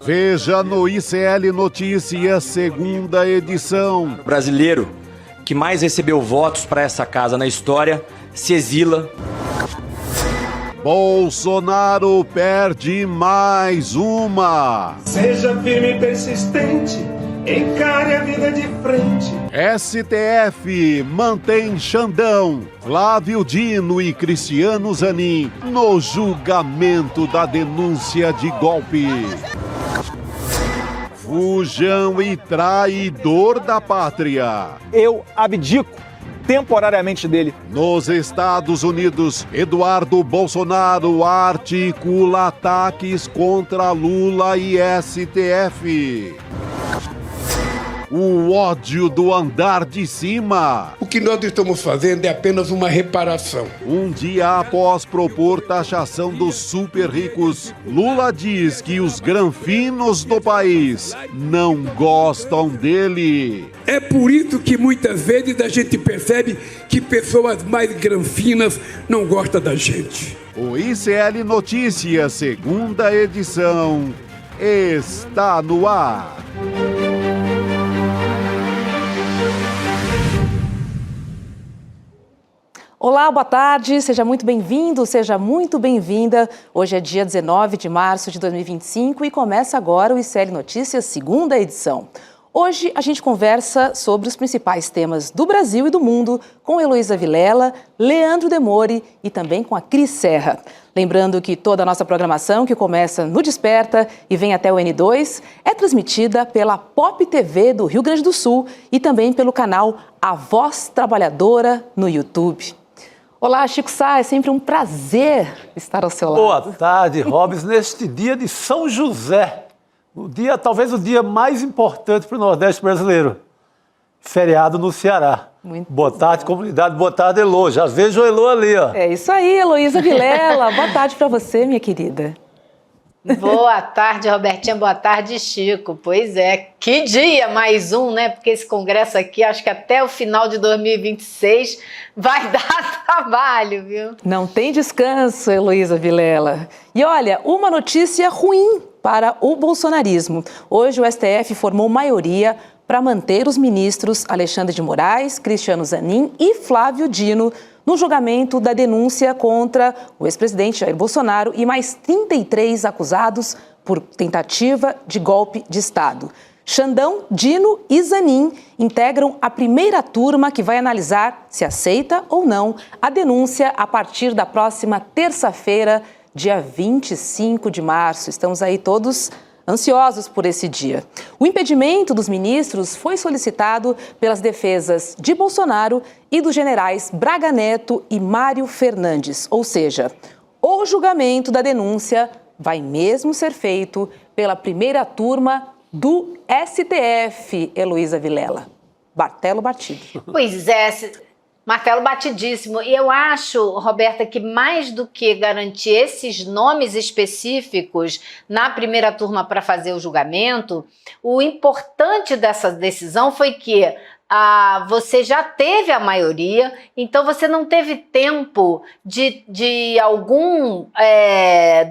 Veja no ICL Notícias, segunda edição. O brasileiro que mais recebeu votos para essa casa na história se exila. Bolsonaro perde mais uma. Seja firme e persistente, encare a vida de frente. STF mantém Xandão, Flávio Dino e Cristiano Zanin no julgamento da denúncia de golpe. Fujão e traidor da pátria. Eu abdico temporariamente dele. Nos Estados Unidos, Eduardo Bolsonaro articula ataques contra Lula e STF. O ódio do andar de cima. O que nós estamos fazendo é apenas uma reparação. Um dia após propor taxação dos super ricos, Lula diz que os granfinos do país não gostam dele. É por isso que muitas vezes a gente percebe que pessoas mais granfinas não gostam da gente. O ICL Notícias, segunda edição, está no ar. Olá, boa tarde, seja muito bem-vindo, seja muito bem-vinda. Hoje é dia 19 de março de 2025 e começa agora o ICL Notícias, segunda edição. Hoje a gente conversa sobre os principais temas do Brasil e do mundo com Heloísa Vilela, Leandro Demore e também com a Cris Serra. Lembrando que toda a nossa programação, que começa no Desperta e vem até o N2, é transmitida pela Pop TV do Rio Grande do Sul e também pelo canal A Voz Trabalhadora no YouTube. Olá, Chico Sá, é sempre um prazer estar ao seu lado. Boa tarde, Robes, neste dia de São José, talvez o dia mais importante para o Nordeste brasileiro, feriado no Ceará. Boa tarde, comunidade, boa tarde, Elô, já vejo o Elô ali, ó. É isso aí, Heloísa Vilela, boa tarde para você, minha querida. Boa tarde, Robertinha, boa tarde, Chico. Pois é, que dia mais um, né? Porque esse congresso aqui, acho que até o final de 2026 vai dar trabalho, viu? Não tem descanso, Heloísa Vilela. E olha, uma notícia ruim para o bolsonarismo. Hoje o STF formou maioria para manter os ministros Alexandre de Moraes, Cristiano Zanin e Flávio Dino no julgamento da denúncia contra o ex-presidente Jair Bolsonaro e mais 33 acusados por tentativa de golpe de Estado. Xandão, Dino e Zanin integram a primeira turma que vai analisar se aceita ou não a denúncia a partir da próxima terça-feira, dia 25 de março. Estamos aí todos ansiosos por esse dia. O impedimento dos ministros foi solicitado pelas defesas de Bolsonaro e dos generais Braga Neto e Mário Fernandes. Ou seja, o julgamento da denúncia vai mesmo ser feito pela primeira turma do STF, Heloísa Vilela. Martelo batido. Pois é, martelo batidíssimo. E eu acho, Roberta, que mais do que garantir esses nomes específicos na primeira turma para fazer o julgamento, o importante dessa decisão foi que você já teve a maioria, então você não teve tempo de algum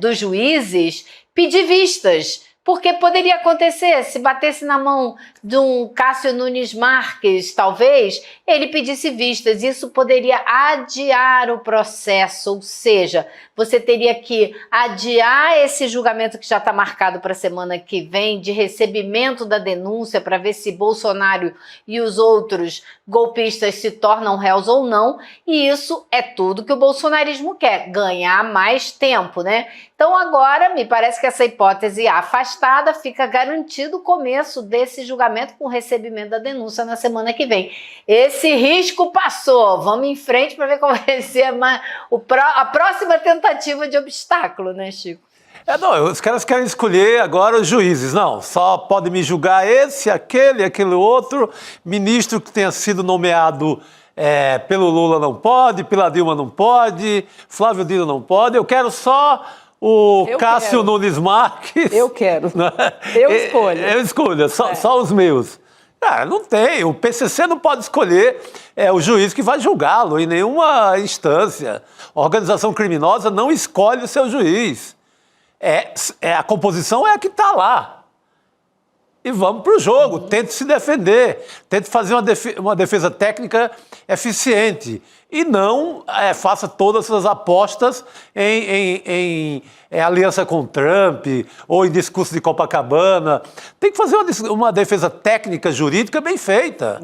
dos juízes pedir vistas. Porque poderia acontecer, se batesse na mão de um Cássio Nunes Marques, talvez, ele pedisse vistas. Isso poderia adiar o processo, ou seja, você teria que adiar esse julgamento que já está marcado para a semana que vem, de recebimento da denúncia, para ver se Bolsonaro e os outros golpistas se tornam réus ou não. E isso é tudo que o bolsonarismo quer, ganhar mais tempo, né? Então agora, me parece que essa hipótese afastada, fica garantido o começo desse julgamento com o recebimento da denúncia na semana que vem. Esse risco passou, vamos em frente para ver qual vai ser a próxima tentativa de obstáculo, né, Chico? Não, os caras querem escolher agora os juízes. Não, só pode me julgar esse, aquele outro. Ministro que tenha sido nomeado pelo Lula não pode, pela Dilma não pode, Flávio Dino não pode. Eu quero só o Cássio Nunes Marques. Eu quero. Eu escolho. Eu escolho, só os meus. Não tem. O PCC não pode escolher o juiz que vai julgá-lo em nenhuma instância. A organização criminosa não escolhe o seu juiz. A composição é a que está lá. e vamos para o jogo. Tente se defender, tente fazer uma defesa técnica eficiente e não faça todas essas apostas em aliança com Trump ou em discurso de Copacabana. Tem que fazer uma defesa técnica jurídica bem feita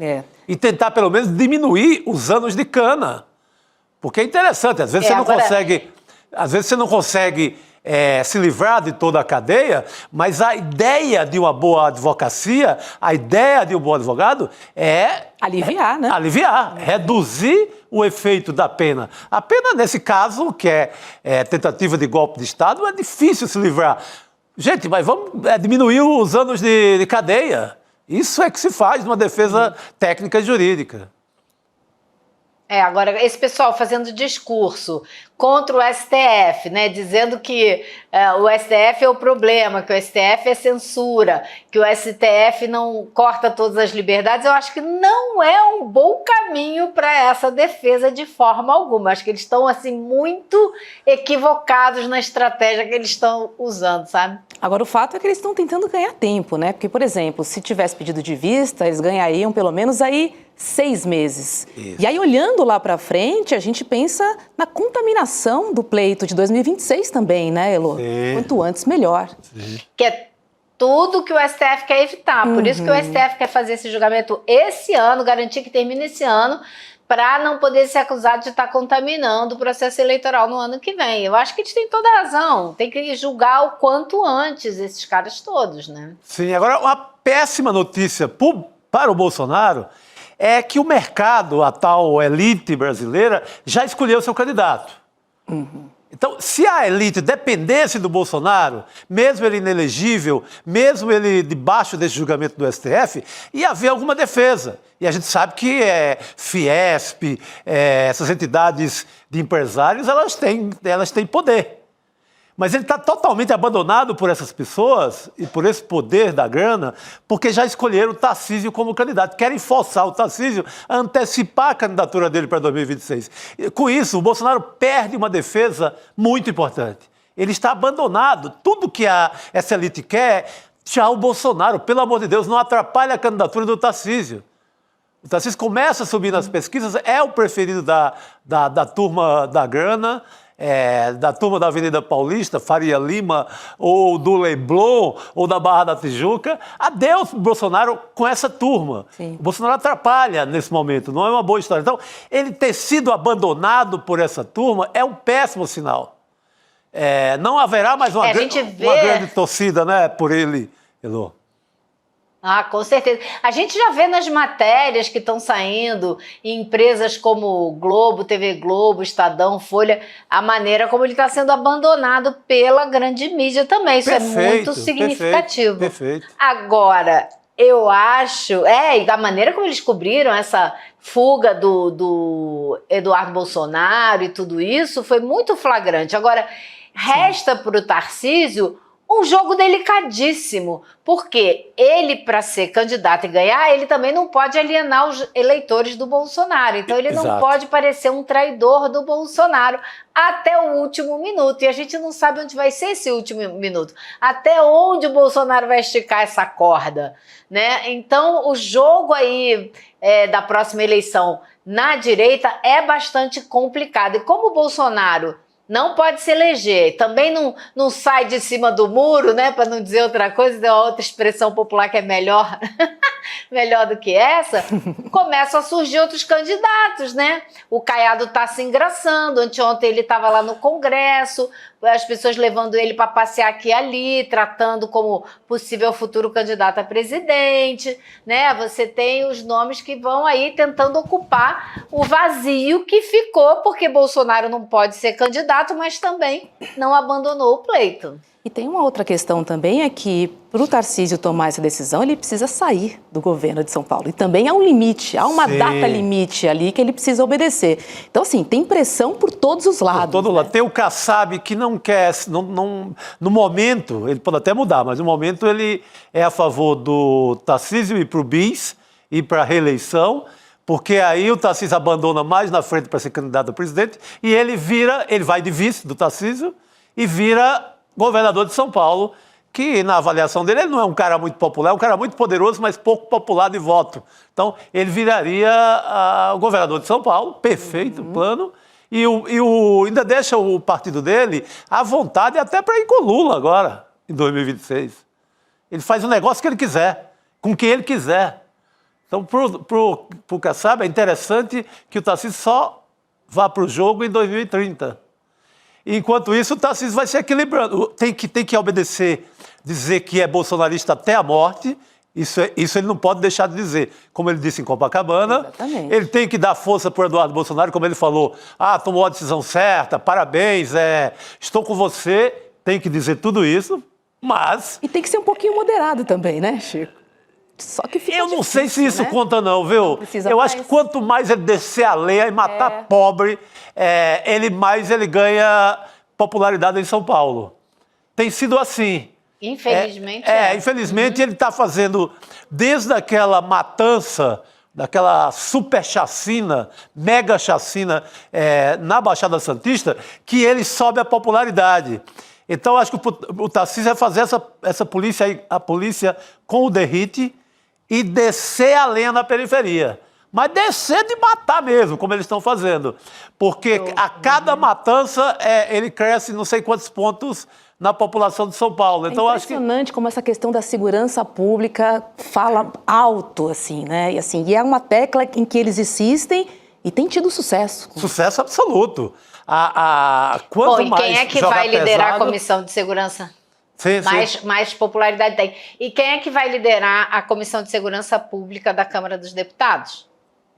e tentar pelo menos diminuir os anos de cana. Porque é interessante, às vezes você não consegue se livrar de toda a cadeia, mas a ideia de uma boa advocacia, a ideia de um bom advogado é aliviar, né? Aliviar, reduzir o efeito da pena. A pena, nesse caso, que é tentativa de golpe de Estado, é difícil se livrar. Gente, mas vamos diminuir os anos de cadeia. Isso é que se faz numa defesa técnica e jurídica. Agora, esse pessoal fazendo discurso contra o STF, né, dizendo que o STF é o problema, que o STF é censura, que o STF não corta todas as liberdades, eu acho que não é um bom caminho para essa defesa de forma alguma. Acho que eles estão, assim, muito equivocados na estratégia que eles estão usando, sabe? Agora, o fato é que eles estão tentando ganhar tempo, né? Porque, por exemplo, se tivesse pedido de vista, eles ganhariam pelo menos aí 6 meses. Isso. E aí, olhando lá para frente, a gente pensa na contaminação do pleito de 2026 também, né, Elo? Sim. Quanto antes, melhor. Sim. Que é tudo que o STF quer evitar. Por isso que o STF quer fazer esse julgamento esse ano, garantir que termine esse ano, para não poder ser acusado de estar contaminando o processo eleitoral no ano que vem. Eu acho que eles têm toda a razão. Tem que julgar o quanto antes esses caras todos, né? Sim, agora uma péssima notícia para o Bolsonaro é que o mercado, a tal elite brasileira, já escolheu seu candidato. Então, se a elite dependesse do Bolsonaro, mesmo ele inelegível, mesmo ele debaixo desse julgamento do STF, ia haver alguma defesa. E a gente sabe que Fiesp, essas entidades de empresários, elas têm poder. Mas ele está totalmente abandonado por essas pessoas e por esse poder da grana, porque já escolheram o Tarcísio como candidato. Querem forçar o Tarcísio a antecipar a candidatura dele para 2026. E, com isso, o Bolsonaro perde uma defesa muito importante. Ele está abandonado. Tudo que essa elite quer, tchau, Bolsonaro. Pelo amor de Deus, não atrapalhe a candidatura do Tarcísio. O Tarcísio começa a subir nas pesquisas, é o preferido da turma da grana, da turma da Avenida Paulista, Faria Lima, ou do Leblon, ou da Barra da Tijuca. Adeus, Bolsonaro, com essa turma. Sim. O Bolsonaro atrapalha nesse momento, não é uma boa história. Então, ele ter sido abandonado por essa turma é um péssimo sinal. Não haverá mais uma grande torcida, né, por ele, Elô. Ah, com certeza. A gente já vê nas matérias que estão saindo em empresas como Globo, TV Globo, Estadão, Folha, a maneira como ele está sendo abandonado pela grande mídia também. Isso é muito significativo. Perfeito. Agora, eu acho... e da maneira como eles cobriram essa fuga do Eduardo Bolsonaro e tudo isso, foi muito flagrante. Agora, resta para o Tarcísio um jogo delicadíssimo, porque ele, para ser candidato e ganhar, ele também não pode alienar os eleitores do Bolsonaro. Então ele não pode parecer um traidor do Bolsonaro até o último minuto. E a gente não sabe onde vai ser esse último minuto. Até onde o Bolsonaro vai esticar essa corda, né? Então o jogo aí da próxima eleição na direita é bastante complicado. E como o Bolsonaro não pode se eleger, também não sai de cima do muro, né, para não dizer outra coisa, tem uma outra expressão popular que é melhor, melhor do que essa, começam a surgir outros candidatos, né? O Caiado está se engraçando, anteontem ele estava lá no Congresso, as pessoas levando ele para passear aqui e ali, tratando como possível futuro candidato a presidente, né? Você tem os nomes que vão aí tentando ocupar o vazio que ficou, porque Bolsonaro não pode ser candidato, mas também não abandonou o pleito. E tem uma outra questão também, é que para o Tarcísio tomar essa decisão, ele precisa sair do governo de São Paulo. E também há um limite, há uma data limite ali que ele precisa obedecer. Então, assim, tem pressão por todos os lados. Por todo lado. Tem o Kassab que não quer, no momento, ele pode até mudar, mas no momento ele é a favor do Tarcísio ir para o bis, ir para a reeleição, porque aí o Tarcísio abandona mais na frente para ser candidato a presidente e ele vai de vice do Tarcísio e vira governador de São Paulo, que na avaliação dele, ele não é um cara muito popular, é um cara muito poderoso, mas pouco popular de voto. Então, ele viraria o governador de São Paulo, perfeito plano, e ainda deixa o partido dele à vontade até para ir com o Lula agora, em 2026. Ele faz o negócio que ele quiser, com quem ele quiser. Então, pro Kassab, é interessante que o Tarcísio só vá para o jogo em 2030. Enquanto isso, o Tarcísio vai se equilibrando. Tem que obedecer, dizer que é bolsonarista até a morte. Isso ele não pode deixar de dizer. Como ele disse em Copacabana. Exatamente. Ele tem que dar força para o Eduardo Bolsonaro, como ele falou. Tomou a decisão certa, parabéns, estou com você. Tem que dizer tudo isso, mas... E tem que ser um pouquinho moderado também, né, Chico? Só que fica Eu não sei se isso conta não, viu? Eu acho que quanto mais ele descer a lenha e matar pobre, mais ele ganha popularidade em São Paulo. Tem sido assim. Infelizmente. Infelizmente ele está fazendo, desde aquela matança, daquela super chacina, mega chacina na Baixada Santista, que ele sobe a popularidade. Então, acho que o Tarcísio vai fazer essa polícia aí, a polícia com o derrite, e descer a lenha na periferia. Mas descer de matar mesmo, como eles estão fazendo. Porque a cada matança, ele cresce não sei quantos pontos na população de São Paulo. Então, impressionante como essa questão da segurança pública fala alto, assim, né? E é uma tecla em que eles insistem e tem tido sucesso. Sucesso absoluto. E quem é que vai liderar a Comissão de Segurança? Sim. Mais popularidade tem. E quem é que vai liderar a Comissão de Segurança Pública da Câmara dos Deputados?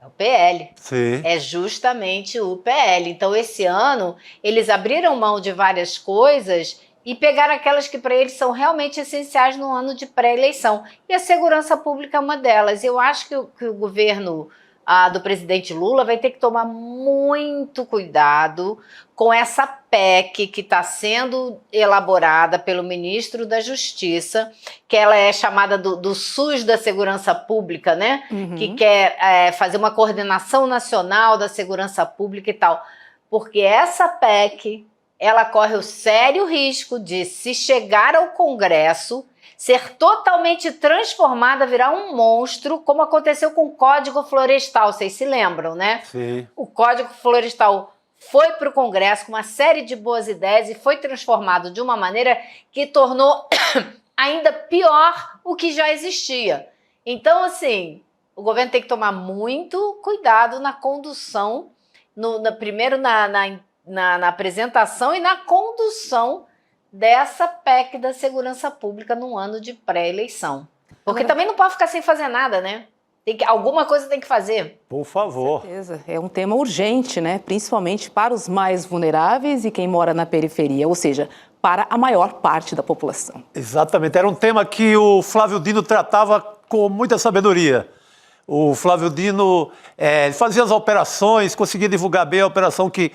É o PL. Sim. É justamente o PL. Então, esse ano, eles abriram mão de várias coisas e pegaram aquelas que para eles são realmente essenciais no ano de pré-eleição. E a segurança pública é uma delas. Eu acho que o governo do presidente Lula vai ter que tomar muito cuidado com essa PEC que está sendo elaborada pelo ministro da Justiça, que ela é chamada do SUS da Segurança Pública, né? Que quer fazer uma coordenação nacional da segurança pública e tal. Porque essa PEC, ela corre o sério risco de, se chegar ao Congresso, ser totalmente transformada, virar um monstro, como aconteceu com o Código Florestal, vocês se lembram, né? Sim. O Código Florestal foi para o Congresso com uma série de boas ideias e foi transformado de uma maneira que tornou ainda pior o que já existia. Então, assim, o governo tem que tomar muito cuidado na condução, primeiro na apresentação e na condução dessa PEC da segurança pública no ano de pré-eleição. Porque também não pode ficar sem fazer nada, né? Alguma coisa tem que fazer. Por favor. Com certeza. É um tema urgente, né? Principalmente para os mais vulneráveis e quem mora na periferia, ou seja, para a maior parte da população. Exatamente. Era um tema que o Flávio Dino tratava com muita sabedoria. O Flávio Dino fazia as operações, conseguia divulgar bem a operação que,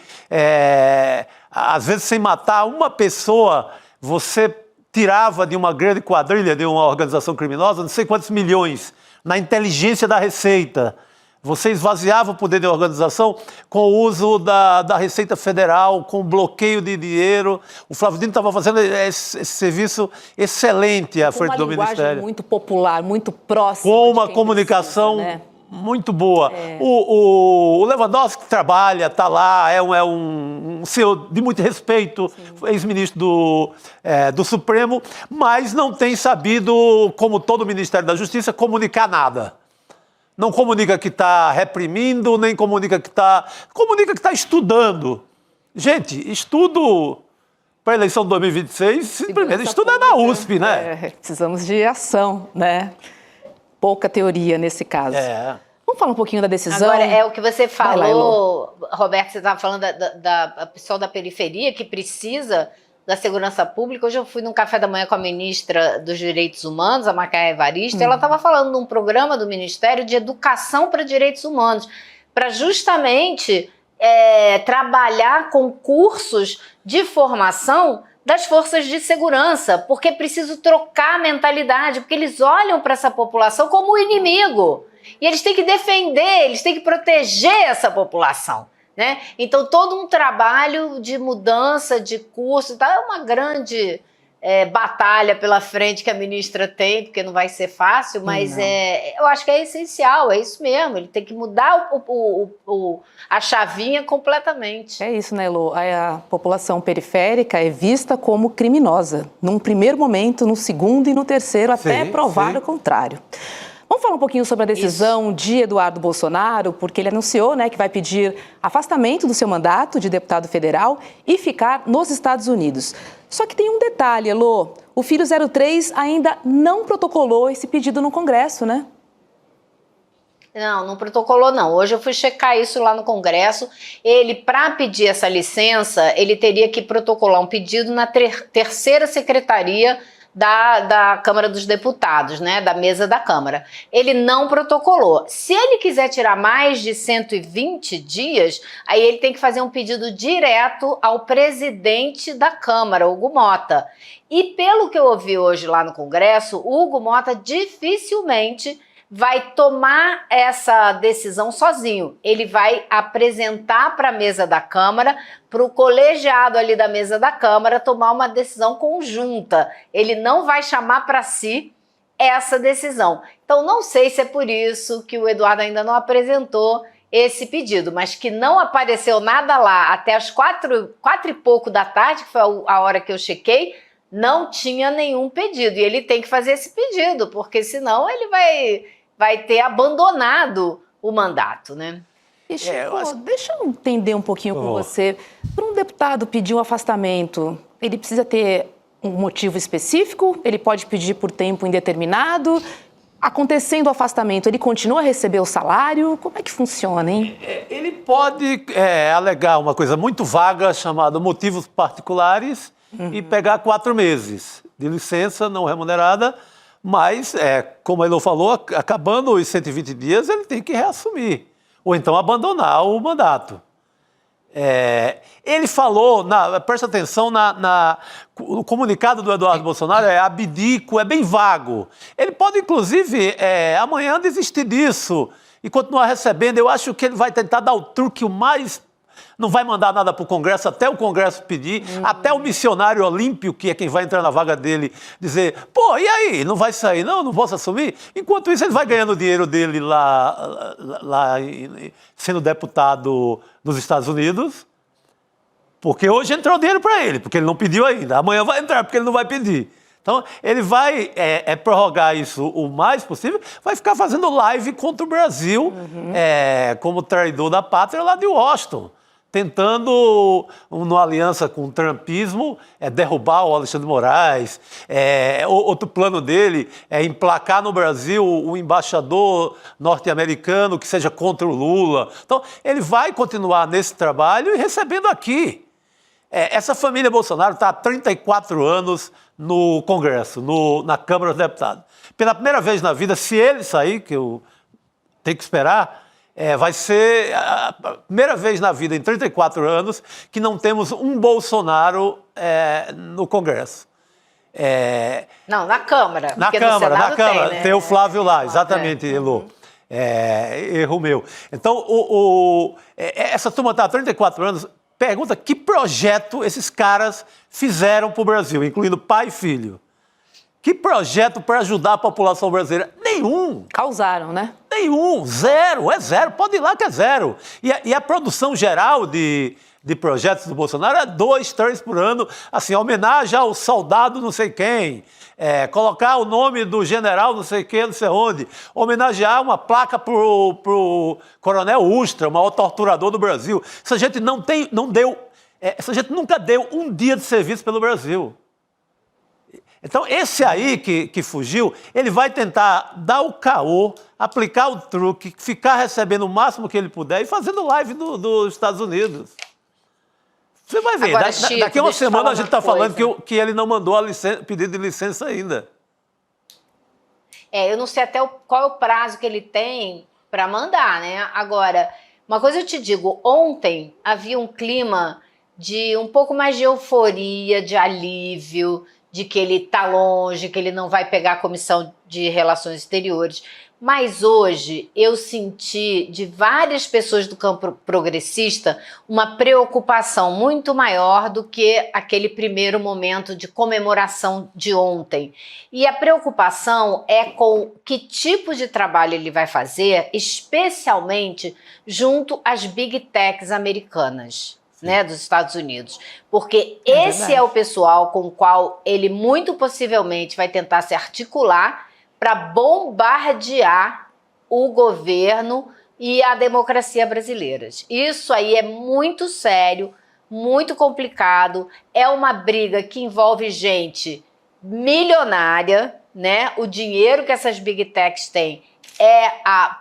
às vezes, sem matar uma pessoa, você tirava de uma grande quadrilha, de uma organização criminosa, não sei quantos milhões, na inteligência da Receita. Você esvaziava o poder da organização com o uso da Receita Federal, com bloqueio de dinheiro. O Flávio Dino estava fazendo esse serviço excelente à frente do Ministério. Uma linguagem muito popular, muito próxima. Com uma comunicação muito boa. O Lewandowski trabalha, está lá, é um senhor de muito respeito, ex-ministro do Supremo, mas não tem sabido, como todo o Ministério da Justiça, comunicar nada. Não comunica que está reprimindo, nem comunica que está... Comunica que está estudando. Gente, estudo para a eleição de 2026, primeiro estudo é na USP, né? Precisamos de ação, né? Pouca teoria nesse caso. Vamos falar um pouquinho da decisão? Agora, é o que você falou, Roberto, você estava falando da pessoal da periferia que precisa da segurança pública. Hoje eu fui num café da manhã com a ministra dos Direitos Humanos, a Macaé Evaristo, ela estava falando de um programa do Ministério de Educação para Direitos Humanos, para justamente trabalhar com cursos de formação das forças de segurança, porque é preciso trocar a mentalidade, porque eles olham para essa população como um inimigo. E eles têm que defender, eles têm que proteger essa população, né? Então, todo um trabalho de mudança de curso, tá? É uma grande batalha pela frente que a ministra tem, porque não vai ser fácil, mas eu acho que é essencial, é isso mesmo, ele tem que mudar a chavinha completamente. É isso, né, Elô? A população periférica é vista como criminosa, num primeiro momento, no segundo e no terceiro, até provar o contrário. Vamos falar um pouquinho sobre a decisão de Eduardo Bolsonaro, porque ele anunciou, né, que vai pedir afastamento do seu mandato de deputado federal e ficar nos Estados Unidos. Só que tem um detalhe, Elô, o Filho 03 ainda não protocolou esse pedido no Congresso, né? Não protocolou não. Hoje eu fui checar isso lá no Congresso. Ele, para pedir essa licença, ele teria que protocolar um pedido na terceira secretaria da Câmara dos Deputados, né, da mesa da Câmara. Ele não protocolou. Se ele quiser tirar mais de 120 dias, aí ele tem que fazer um pedido direto ao presidente da Câmara, Hugo Mota. E pelo que eu ouvi hoje lá no Congresso, o Hugo Mota dificilmente vai tomar essa decisão sozinho. Ele vai apresentar para a mesa da Câmara, para o colegiado ali da mesa da Câmara tomar uma decisão conjunta. Ele não vai chamar para si essa decisão. Então, não sei se é por isso que o Eduardo ainda não apresentou esse pedido, mas que não apareceu nada lá até as 4 e pouco da tarde, que foi a hora que eu chequei, não tinha nenhum pedido. E ele tem que fazer esse pedido, porque senão ele vai ter abandonado o mandato, né? E, Chico, deixa eu entender um pouquinho com você. Para um deputado pedir um afastamento, ele precisa ter um motivo específico? Ele pode pedir por tempo indeterminado? Acontecendo o afastamento, ele continua a receber o salário? Como é que funciona, hein? Ele pode alegar uma coisa muito vaga chamada motivos particulares e pegar 4 meses de licença não remunerada, mas, como a Elô falou, acabando os 120 dias, ele tem que reassumir, ou então abandonar o mandato. Ele falou, presta atenção, no comunicado do Eduardo Bolsonaro, abdico, é bem vago. Ele pode, inclusive, amanhã desistir disso e continuar recebendo. Eu acho que ele vai tentar dar o truque o mais... Não vai mandar nada para o Congresso até o Congresso pedir, até o missionário olímpio, que é quem vai entrar na vaga dele, dizer, pô, e aí, não vai sair? Não posso assumir? Enquanto isso, ele vai ganhando o dinheiro dele lá sendo deputado nos Estados Unidos, porque hoje entrou dinheiro para ele, porque ele não pediu ainda. Amanhã vai entrar, porque ele não vai pedir. Então, ele vai prorrogar isso o mais possível, vai ficar fazendo live contra o Brasil, como traidor da pátria lá de Washington, tentando, numa aliança com o trumpismo, derrubar o Alexandre de Moraes. Outro plano dele é emplacar no Brasil um embaixador norte-americano que seja contra o Lula. Então, ele vai continuar nesse trabalho e recebendo aqui. Essa família Bolsonaro está há 34 anos no Congresso, na Câmara dos Deputados. Pela primeira vez na vida, se ele sair, que eu tenho que esperar, vai ser a primeira vez na vida, em 34 anos, que não temos um Bolsonaro no Congresso. Não, na Câmara. Na Câmara, tem o Flávio lá, exatamente, Elô. Erro meu. Então, essa turma está há 34 anos. Pergunta que projeto esses caras fizeram para o Brasil, incluindo pai e filho. Que projeto para ajudar a população brasileira? Nenhum. Causaram, né? Nenhum. Zero. Zero. Pode ir lá que é zero. E a produção geral de projetos do Bolsonaro é 2, 3 por ano. Assim, homenagem ao soldado não sei quem. Colocar o nome do general não sei quem, não sei onde. Homenagear uma placa pro coronel Ustra, o maior torturador do Brasil. Essa gente essa gente nunca deu um dia de serviço pelo Brasil. Então, esse aí que fugiu, ele vai tentar dar o caô, aplicar o truque, ficar recebendo o máximo que ele puder e fazendo live dos Estados Unidos. Você vai ver, agora, Chico, daqui a uma semana a gente está falando que ele não mandou pedido de licença ainda. Eu não sei até qual é o prazo que ele tem para mandar, né? Agora, uma coisa eu te digo, ontem havia um clima de um pouco mais de euforia, de alívio, de que ele está longe, que ele não vai pegar a Comissão de Relações Exteriores. Mas hoje eu senti de várias pessoas do campo progressista uma preocupação muito maior do que aquele primeiro momento de comemoração de ontem. E a preocupação é com que tipo de trabalho ele vai fazer, especialmente junto às big techs americanas, né, dos Estados Unidos. Porque esse é o pessoal com o qual ele muito possivelmente vai tentar se articular para bombardear o governo e a democracia brasileiras. Isso aí é muito sério, muito complicado, é uma briga que envolve gente milionária, né? O dinheiro que essas big techs têm é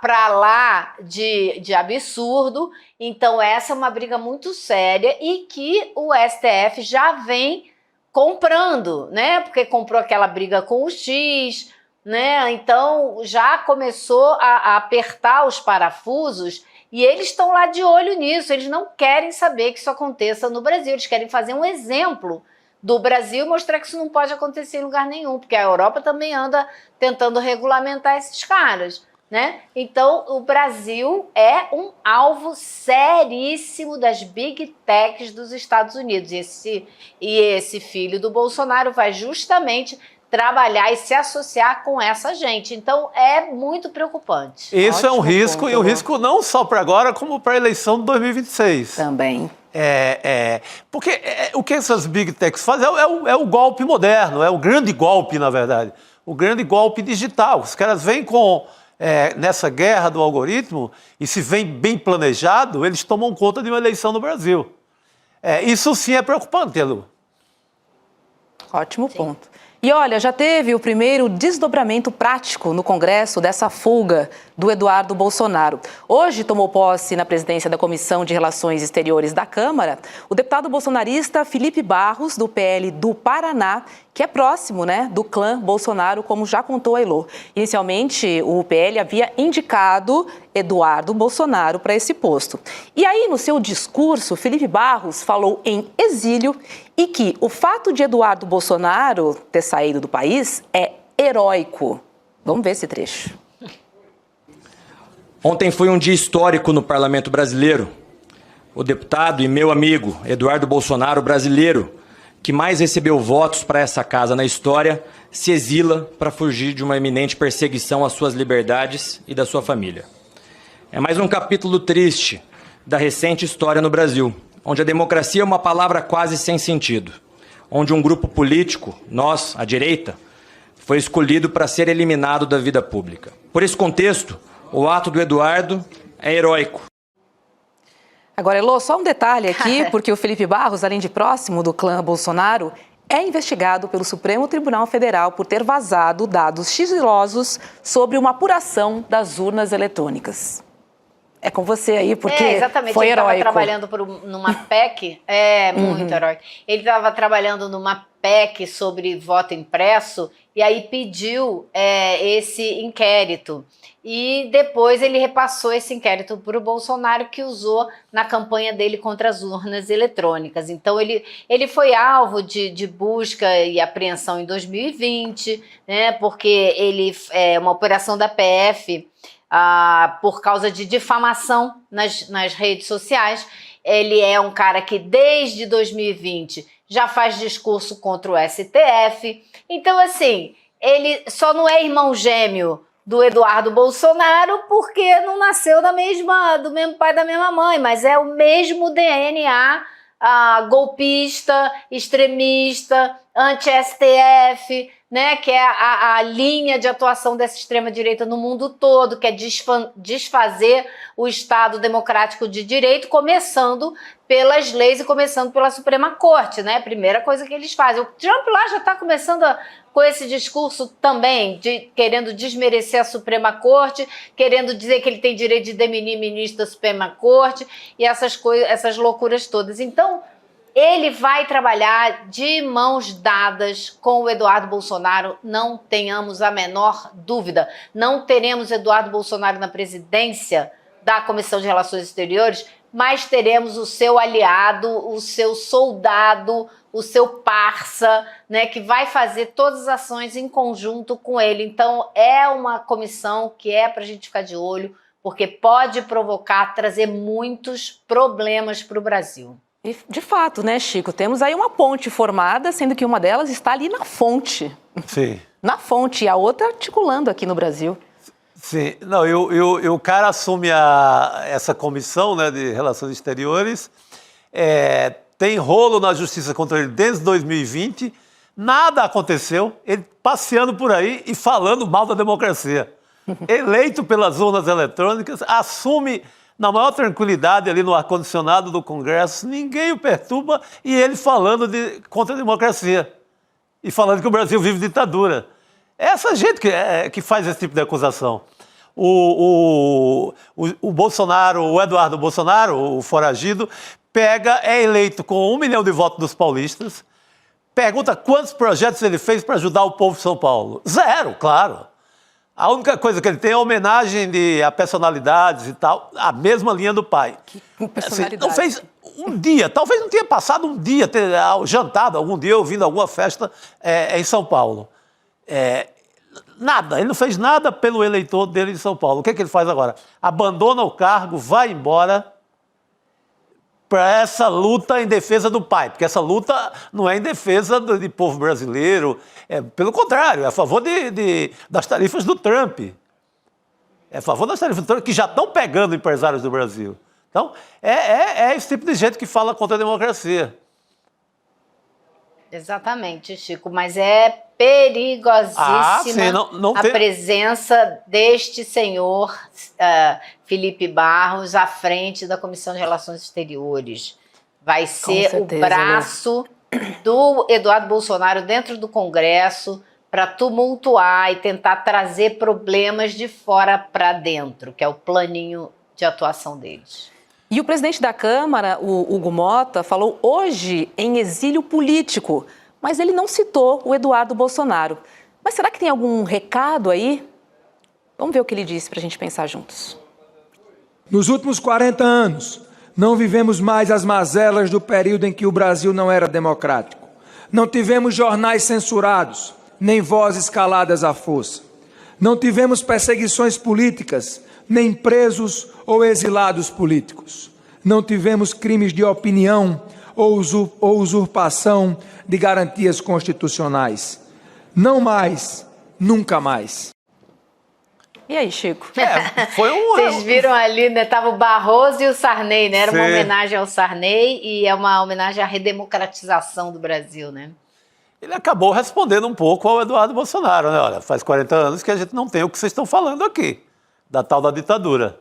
para lá de absurdo, então essa é uma briga muito séria e que o STF já vem comprando, né? Porque comprou aquela briga com o X, né? Então já começou a apertar os parafusos e eles estão lá de olho nisso, eles não querem saber que isso aconteça no Brasil, eles querem fazer um exemplo do Brasil e mostrar que isso não pode acontecer em lugar nenhum, porque a Europa também anda tentando regulamentar esses caras, né? Então o Brasil é um alvo seríssimo das big techs dos Estados Unidos e esse filho do Bolsonaro vai justamente trabalhar e se associar com essa gente. Então, é muito preocupante. Isso é um risco, e um risco não só para agora, como para a eleição de 2026. Também. Porque o que essas big techs fazem é o golpe moderno, é o grande golpe, na verdade. O grande golpe digital. Os caras vêm nessa guerra do algoritmo, e se vem bem planejado, eles tomam conta de uma eleição no Brasil. Isso sim é preocupante, Elu. Ótimo ponto. E olha, já teve o primeiro desdobramento prático no Congresso dessa fuga do Eduardo Bolsonaro. Hoje tomou posse na presidência da Comissão de Relações Exteriores da Câmara o deputado bolsonarista Felipe Barros, do PL do Paraná, que é próximo, né, do clã Bolsonaro, como já contou a Elô. Inicialmente, o PL havia indicado Eduardo Bolsonaro para esse posto. E aí, no seu discurso, Felipe Barros falou em exílio e que o fato de Eduardo Bolsonaro ter saído do país é heróico. Vamos ver esse trecho. Ontem foi um dia histórico no Parlamento Brasileiro. O deputado e meu amigo Eduardo Bolsonaro, brasileiro, que mais recebeu votos para essa casa na história, se exila para fugir de uma iminente perseguição às suas liberdades e da sua família. É mais um capítulo triste da recente história no Brasil, onde a democracia é uma palavra quase sem sentido, onde um grupo político, nós, a direita, foi escolhido para ser eliminado da vida pública. Por esse contexto, o ato do Eduardo é heróico. Agora, Elô, só um detalhe aqui, porque o Felipe Barros, além de próximo do clã Bolsonaro, é investigado pelo Supremo Tribunal Federal por ter vazado dados sigilosos sobre uma apuração das urnas eletrônicas. É com você aí, porque exatamente. Foi heróico. Ele estava trabalhando numa PEC, muito heróico. Ele estava trabalhando numa PEC sobre voto impresso e aí pediu esse inquérito. E depois ele repassou esse inquérito para o Bolsonaro, que usou na campanha dele contra as urnas eletrônicas. Então ele foi alvo de busca e apreensão em 2020, né, porque ele uma operação da PF por causa de difamação nas redes sociais. Ele é um cara que desde 2020 já faz discurso contra o STF. Então, assim, ele só não é irmão gêmeo do Eduardo Bolsonaro porque não nasceu do mesmo pai, da mesma mãe, mas é o mesmo DNA golpista, extremista, anti-STF, né, que é a linha de atuação dessa extrema-direita no mundo todo, que é desfazer o Estado democrático de direito, começando pelas leis e começando pela Suprema Corte, né? Primeira coisa que eles fazem. O Trump lá já está começando com esse discurso também, querendo desmerecer a Suprema Corte, querendo dizer que ele tem direito de deminir ministro da Suprema Corte e essas loucuras todas. Então, ele vai trabalhar de mãos dadas com o Eduardo Bolsonaro, não tenhamos a menor dúvida. Não teremos Eduardo Bolsonaro na presidência da Comissão de Relações Exteriores, mas teremos o seu aliado, o seu soldado, o seu parça, né, que vai fazer todas as ações em conjunto com ele. Então, é uma comissão que é para a gente ficar de olho, porque pode provocar, trazer muitos problemas para o Brasil. E, de fato, né, Chico, temos aí uma ponte formada, sendo que uma delas está ali na fonte. Sim. Na fonte, e a outra articulando aqui no Brasil. Sim. Não, o cara assume essa comissão, né, de Relações Exteriores, tem rolo na justiça contra ele desde 2020, nada aconteceu, ele passeando por aí e falando mal da democracia. Eleito pelas urnas eletrônicas, assume na maior tranquilidade ali no ar-condicionado do Congresso, ninguém o perturba, e ele falando contra a democracia. E falando que o Brasil vive ditadura. É essa gente que faz esse tipo de acusação. O Bolsonaro, o Eduardo Bolsonaro, o foragido, é eleito com 1 milhão de votos dos paulistas, pergunta quantos projetos ele fez para ajudar o povo de São Paulo. 0, claro. A única coisa que ele tem é homenagem a personalidades e tal, a mesma linha do pai. Assim, não fez um dia, talvez não tenha passado um dia, jantado algum dia, ouvindo alguma festa em São Paulo. Nada, ele não fez nada pelo eleitor dele de São Paulo. O que ele faz agora? Abandona o cargo, vai embora para essa luta em defesa do pai, porque essa luta não é em defesa do povo brasileiro, pelo contrário, é a favor das tarifas do Trump. É a favor das tarifas do Trump, que já estão pegando empresários do Brasil. Então, é esse tipo de gente que fala contra a democracia. Exatamente, Chico, mas é perigosíssima a presença deste senhor Felipe Barros à frente da Comissão de Relações Exteriores. Vai ser o braço do Eduardo Bolsonaro dentro do Congresso para tumultuar e tentar trazer problemas de fora para dentro, que é o planinho de atuação deles. E o presidente da Câmara, o Hugo Motta, falou hoje em exílio político, mas ele não citou o Eduardo Bolsonaro. Mas será que tem algum recado aí? Vamos ver o que ele disse para a gente pensar juntos. Nos últimos 40 anos, não vivemos mais as mazelas do período em que o Brasil não era democrático. Não tivemos jornais censurados, nem vozes caladas à força. Não tivemos perseguições políticas, nem presos ou exilados políticos. Não tivemos crimes de opinião ou usurpação de garantias constitucionais. Não mais, nunca mais. E aí, Chico? Vocês viram ali, né? Tava o Barroso e o Sarney, né? Era uma homenagem ao Sarney e é uma homenagem à redemocratização do Brasil, né? Ele acabou respondendo um pouco ao Eduardo Bolsonaro, né? Olha, faz 40 anos que a gente não tem o que vocês estão falando aqui, da tal da ditadura.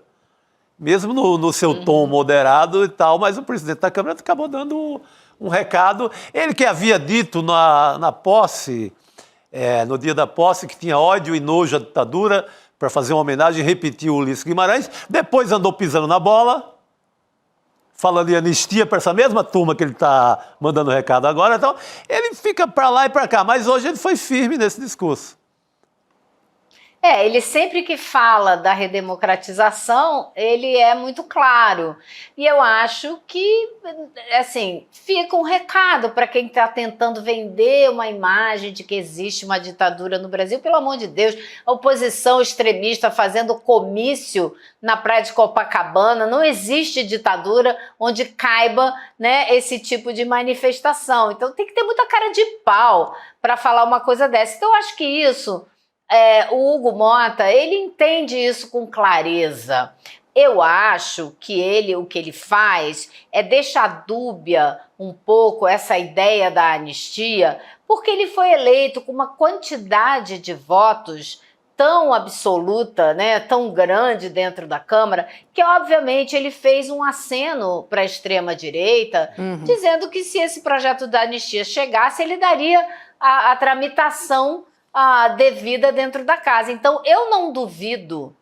Mesmo no seu tom moderado e tal, mas o presidente da Câmara acabou dando um recado. Ele que havia dito na posse, no dia da posse, que tinha ódio e nojo à ditadura, para fazer uma homenagem, repetiu o Ulisses Guimarães, depois andou pisando na bola, falando em anistia para essa mesma turma que ele está mandando recado agora. Então, ele fica para lá e para cá, mas hoje ele foi firme nesse discurso. Ele sempre que fala da redemocratização, ele é muito claro. E eu acho que, assim, fica um recado para quem está tentando vender uma imagem de que existe uma ditadura no Brasil. Pelo amor de Deus, a oposição extremista fazendo comício na praia de Copacabana, não existe ditadura onde caiba, né, esse tipo de manifestação. Então tem que ter muita cara de pau para falar uma coisa dessa. Então eu acho que isso... o Hugo Motta, ele entende isso com clareza. Eu acho que o que ele faz é deixar dúbia um pouco essa ideia da anistia, porque ele foi eleito com uma quantidade de votos tão absoluta, né, tão grande dentro da Câmara, que obviamente ele fez um aceno para a extrema-direita, dizendo que se esse projeto da anistia chegasse, ele daria a tramitação devida dentro da casa. Então, eu não duvido,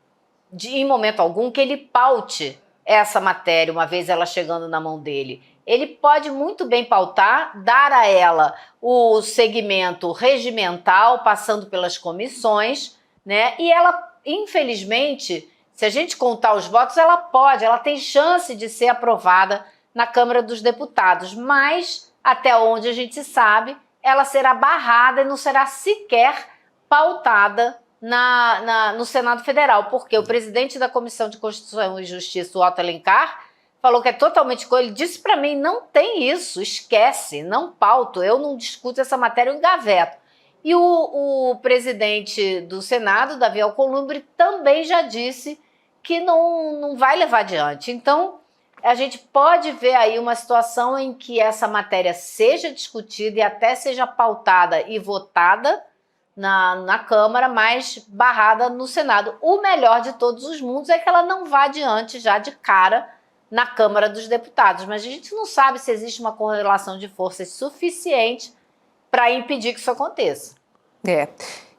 em momento algum, que ele paute essa matéria, uma vez ela chegando na mão dele. Ele pode muito bem pautar, dar a ela o segmento regimental, passando pelas comissões, né? E ela, infelizmente, Se a gente contar os votos, ela tem chance de ser aprovada na Câmara dos Deputados, mas até onde a gente sabe, ela será barrada e não será sequer pautada no Senado Federal, porque o presidente da Comissão de Constituição e Justiça, o Otto Alencar, falou que é totalmente... Ele disse para mim, não tem isso, esquece, não pauto, eu não discuto essa matéria, eu engaveto. E o presidente do Senado, Davi Alcolumbre, também já disse que não vai levar adiante. Então, a gente pode ver aí uma situação em que essa matéria seja discutida e até seja pautada e votada na Câmara, mas barrada no Senado. O melhor de todos os mundos é que ela não vá adiante já de cara na Câmara dos Deputados, mas a gente não sabe se existe uma correlação de forças suficiente para impedir que isso aconteça.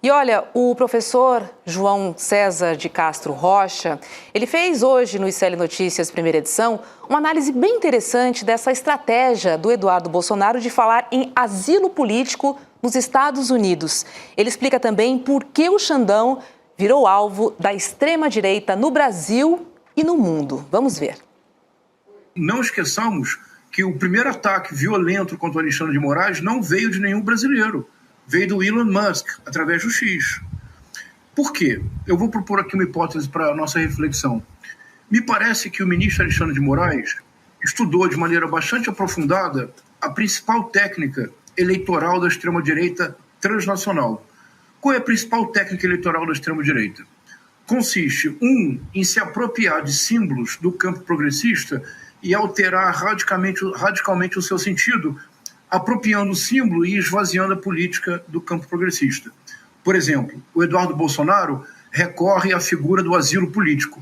E olha, o professor João César de Castro Rocha, ele fez hoje no ICL Notícias, primeira edição, uma análise bem interessante dessa estratégia do Eduardo Bolsonaro de falar em asilo político nos Estados Unidos. Ele explica também por que o Xandão virou alvo da extrema-direita no Brasil e no mundo. Vamos ver. Não esqueçamos que o primeiro ataque violento contra o Alexandre de Moraes não veio de nenhum brasileiro. Veio do Elon Musk, através do X. Por quê? Eu vou propor aqui uma hipótese para a nossa reflexão. Me parece que o ministro Alexandre de Moraes estudou de maneira bastante aprofundada a principal técnica eleitoral da extrema-direita transnacional. Qual é a principal técnica eleitoral da extrema-direita? Consiste, em se apropriar de símbolos do campo progressista e alterar radicalmente o seu sentido, apropriando o símbolo e esvaziando a política do campo progressista. Por exemplo, o Eduardo Bolsonaro recorre à figura do asilo político.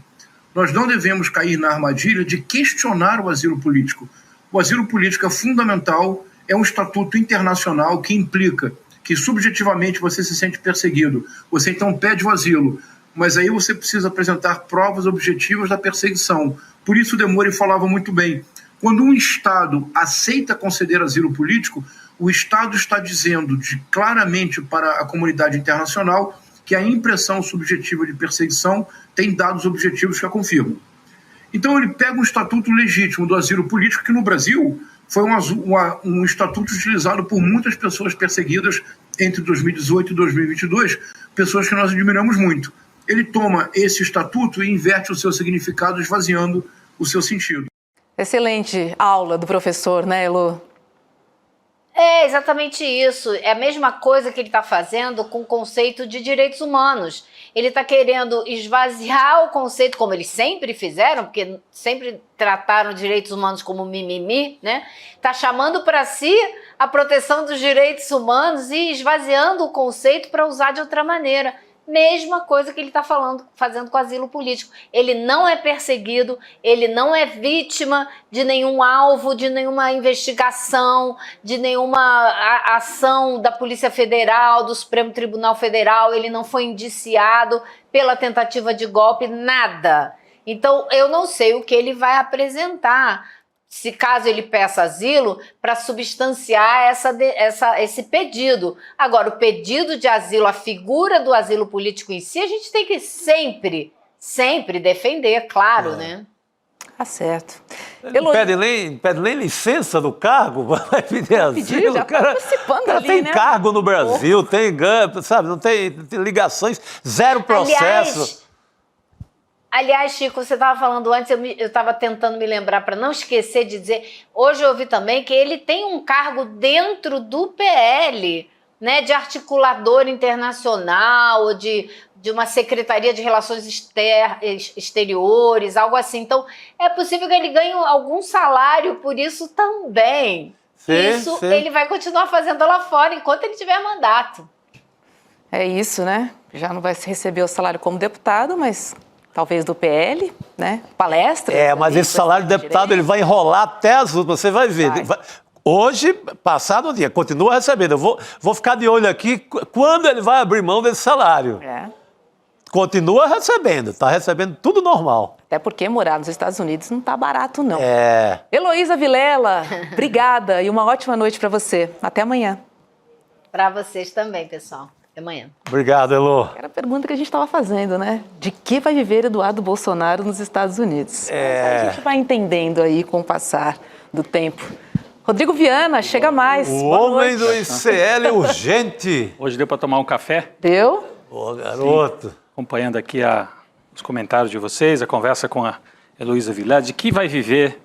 Nós não devemos cair na armadilha de questionar o asilo político. O asilo político é fundamental, é um estatuto internacional que implica que subjetivamente você se sente perseguido. Você então pede o asilo, mas aí você precisa apresentar provas objetivas da perseguição. Por isso o Demore falava muito bem. Quando um Estado aceita conceder asilo político, o Estado está dizendo claramente para a comunidade internacional que a impressão subjetiva de perseguição tem dados objetivos que a confirmam. Então ele pega um estatuto legítimo do asilo político, que no Brasil foi um estatuto utilizado por muitas pessoas perseguidas entre 2018 e 2022, pessoas que nós admiramos muito. Ele toma esse estatuto e inverte o seu significado, esvaziando o seu sentido. Excelente aula do professor, né, Elo? É exatamente isso. É a mesma coisa que ele está fazendo com o conceito de direitos humanos. Ele está querendo esvaziar o conceito, como eles sempre fizeram, porque sempre trataram direitos humanos como mimimi, né? Está chamando para si a proteção dos direitos humanos e esvaziando o conceito para usar de outra maneira. Mesma coisa que ele está fazendo com asilo político. Ele não é perseguido, ele não é vítima de nenhum alvo, de nenhuma investigação, de nenhuma ação da Polícia Federal, do Supremo Tribunal Federal, ele não foi indiciado pela tentativa de golpe, nada. Então, eu não sei o que ele vai apresentar, se caso ele peça asilo, para substanciar esse pedido. Agora, o pedido de asilo, a figura do asilo político em si, a gente tem que sempre defender, claro, né? Tá certo. Não pede nem licença do cargo, vai pedir asilo. Já tá participando ali, tem né? cargo no Brasil, tem ganho, sabe, não tem ligações, zero processo. Aliás, Chico, você estava falando antes, eu estava tentando me lembrar para não esquecer de dizer, hoje eu ouvi também que ele tem um cargo dentro do PL, né, de articulador internacional, de uma secretaria de relações exteriores, algo assim. Então, é possível que ele ganhe algum salário por isso também. Sim. Ele vai continuar fazendo lá fora enquanto ele tiver mandato. É isso, né? Já não vai receber o salário como deputado, mas... talvez do PL, né? Palestra. Mas esse salário de deputado ele vai enrolar até as últimas, você vai ver. Hoje, passado o dia, continua recebendo. Eu vou ficar de olho aqui quando ele vai abrir mão desse salário. Continua recebendo, está recebendo tudo normal. Até porque morar nos Estados Unidos não está barato, não. Heloísa Vilela, obrigada e uma ótima noite para você. Até amanhã. Para vocês também, pessoal. Até amanhã. Obrigado, Elô. Era a pergunta que a gente estava fazendo, né? De que vai viver Eduardo Bolsonaro nos Estados Unidos? A gente vai entendendo aí com o passar do tempo. Rodrigo Viana, chega mais. O homem do ICL urgente. Hoje deu para tomar um café? Deu? Ô, garoto. Sim. Acompanhando aqui os comentários de vocês, a conversa com a Heloísa Vilela, de que vai viver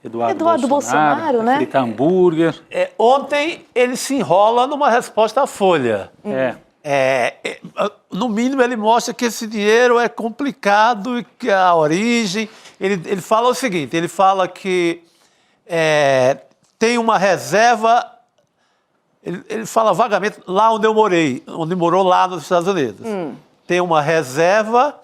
Eduardo Bolsonaro, né? Fritar hambúrguer. Ontem ele se enrola numa resposta à Folha. No mínimo ele mostra que esse dinheiro é complicado e que a origem... Ele fala o seguinte, ele fala que tem uma reserva... Ele fala vagamente lá onde eu morei, onde morou lá nos Estados Unidos. Tem uma reserva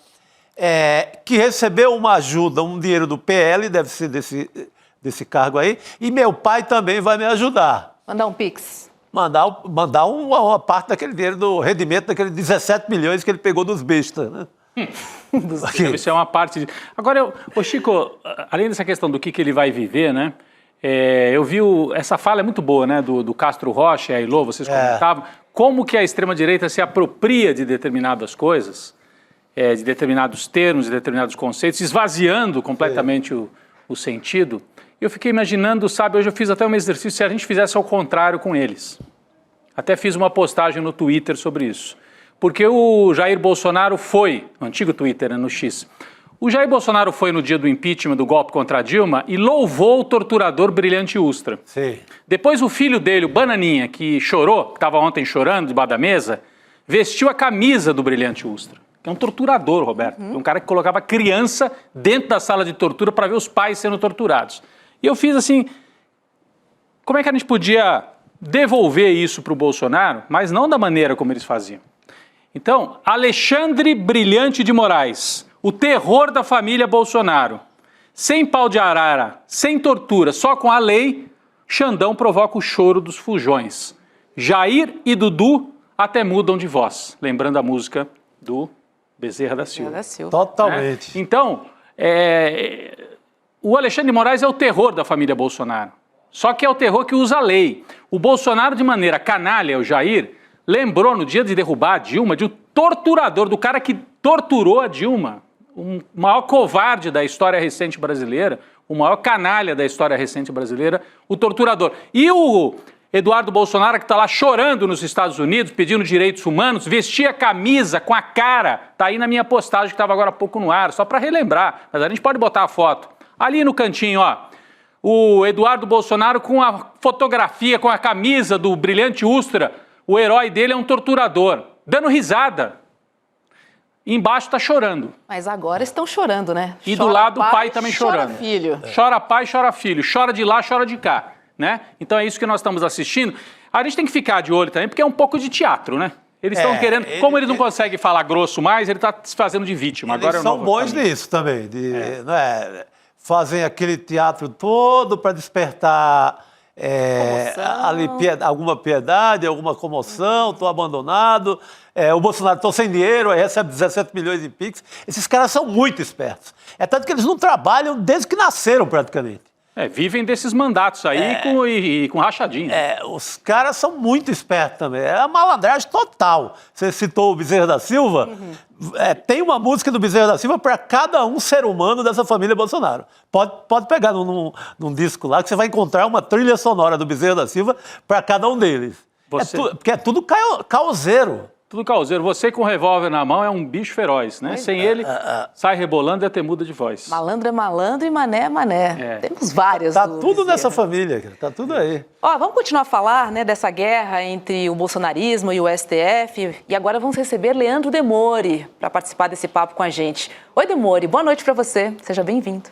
que recebeu uma ajuda, um dinheiro do PL, deve ser desse cargo aí, e meu pai também vai me ajudar. Mandar um pix. Mandar uma parte daquele dinheiro, do rendimento daqueles 17 milhões que ele pegou dos bestas, né? Isso é uma parte... Agora, Chico, além dessa questão do que ele vai viver, né? Eu vi essa fala é muito boa, né? Do Castro Rocha e a Ilô, vocês comentavam, como que a extrema-direita se apropria de determinadas coisas, de determinados termos, de determinados conceitos, esvaziando completamente o sentido. Eu fiquei imaginando, sabe, hoje eu fiz até um exercício, se a gente fizesse ao contrário com eles. Até fiz uma postagem no Twitter sobre isso. Porque o Jair Bolsonaro foi, no antigo Twitter, né, no X, o Jair Bolsonaro foi no dia do impeachment, do golpe contra a Dilma, e louvou o torturador Brilhante Ustra. Sim. Depois o filho dele, o Bananinha, que chorou, que estava ontem chorando debaixo da mesa, vestiu a camisa do Brilhante Ustra. Que é um torturador, Roberto. Um cara que colocava criança dentro da sala de tortura para ver os pais sendo torturados. E eu fiz assim, como é que a gente podia devolver isso para o Bolsonaro, mas não da maneira como eles faziam. Então, Alexandre Brilhante de Moraes, o terror da família Bolsonaro, sem pau de arara, sem tortura, só com a lei, Xandão provoca o choro dos fujões. Jair e Dudu até mudam de voz, lembrando a música do Bezerra da Silva. Totalmente. Então, o Alexandre de Moraes é o terror da família Bolsonaro. Só que é o terror que usa a lei. O Bolsonaro, de maneira canalha, o Jair, lembrou no dia de derrubar a Dilma de um torturador, do cara que torturou a Dilma, o maior covarde da história recente brasileira, o maior canalha da história recente brasileira, o torturador. E o Eduardo Bolsonaro, que está lá chorando nos Estados Unidos, pedindo direitos humanos, vestia a camisa com a cara, está aí na minha postagem que estava agora há pouco no ar, só para relembrar, mas a gente pode botar a foto. Ali no cantinho, ó, o Eduardo Bolsonaro com a fotografia, com a camisa do Brilhante Ustra, o herói dele é um torturador, dando risada. E embaixo está chorando. Mas agora estão chorando, né? E do lado o pai também chorando. Chora filho. Chora pai, chora filho. Chora de lá, chora de cá. Né? Então é isso que nós estamos assistindo. A gente tem que ficar de olho também, porque é um pouco de teatro, né? Eles estão querendo... Como eles não conseguem falar grosso mais, ele está se fazendo de vítima. Eles agora são bons nisso também. Fazem aquele teatro todo para despertar alguma piedade, alguma comoção, estou abandonado, o Bolsonaro estou sem dinheiro, aí recebe 17 milhões de Pix. Esses caras são muito espertos. É tanto que eles não trabalham desde que nasceram praticamente. Vivem desses mandatos aí com rachadinha. Os caras são muito espertos também. É a malandragem total. Você citou o Bezerra da Silva. Tem uma música do Bezerra da Silva para cada um ser humano dessa família Bolsonaro. Pode pegar num disco lá que você vai encontrar uma trilha sonora do Bezerra da Silva para cada um deles. Porque é tudo causeiro. Tudo causeiro. Você com o revólver na mão é um bicho feroz, né? Sem ele, sai rebolando e até muda de voz. Malandro é malandro e mané é mané. Temos várias. Tá tudo nessa família, cara. Tá tudo aí. Ó, vamos continuar a falar, né, dessa guerra entre o bolsonarismo e o STF. E agora vamos receber Leandro Demore para participar desse papo com a gente. Oi, Demore. Boa noite para você. Seja bem-vindo.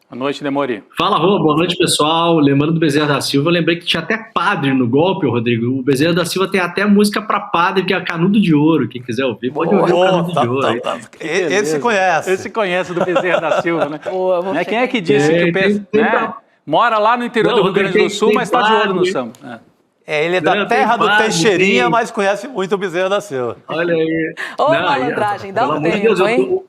Boa noite, Demore. Fala, Rô. Boa noite, pessoal. Lembrando do Bezerra da Silva, eu lembrei que tinha até padre no golpe, Rodrigo. O Bezerra da Silva tem até música para padre, que é Canudo de Ouro. Quem quiser ouvir, pode ouvir o Canudo de Ouro. Esse conhece. Esse conhece do Bezerra da Silva, né? Quem é que disse que mora lá no interior do Rio Grande do Sul, mas está de olho no samba? Ele é da terra do Teixeirinha, mas conhece muito o Bezerra da Silva. Olha aí. Ô, malandragem, dá um tempo, hein?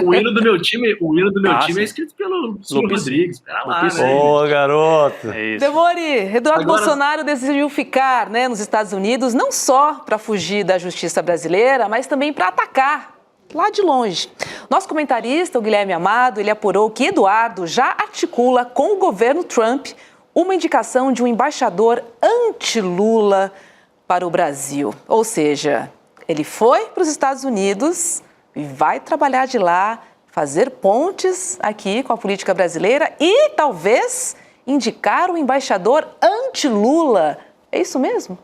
O hino do meu time é escrito pelo Silvio Rodrigues. Pera lá, Ô, garoto. Demore, Eduardo Bolsonaro decidiu ficar, né, nos Estados Unidos, não só para fugir da justiça brasileira, mas também para atacar lá de longe. Nosso comentarista, o Guilherme Amado, ele apurou que Eduardo já articula com o governo Trump uma indicação de um embaixador anti-Lula para o Brasil. Ou seja, ele foi para os Estados Unidos e vai trabalhar de lá, fazer pontes aqui com a política brasileira e talvez indicar um embaixador anti-Lula. É isso mesmo?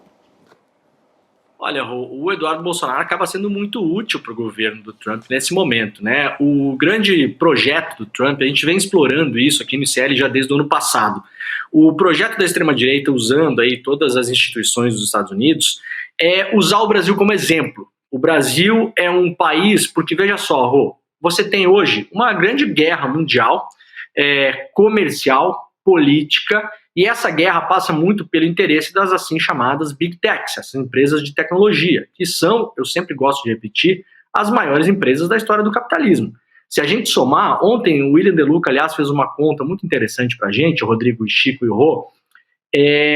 Olha, o Eduardo Bolsonaro acaba sendo muito útil para o governo do Trump nesse momento, né? O grande projeto do Trump, a gente vem explorando isso aqui no ICL já desde o ano passado. O projeto da extrema-direita, usando aí todas as instituições dos Estados Unidos, é usar o Brasil como exemplo. O Brasil é um país, porque veja só, Rô, você tem hoje uma grande guerra mundial, comercial, política, e essa guerra passa muito pelo interesse das assim chamadas Big Techs, essas empresas de tecnologia, que são, eu sempre gosto de repetir, as maiores empresas da história do capitalismo. Se a gente somar, ontem o William De Luca, aliás, fez uma conta muito interessante para a gente, o Rodrigo, o Chico e o Rô,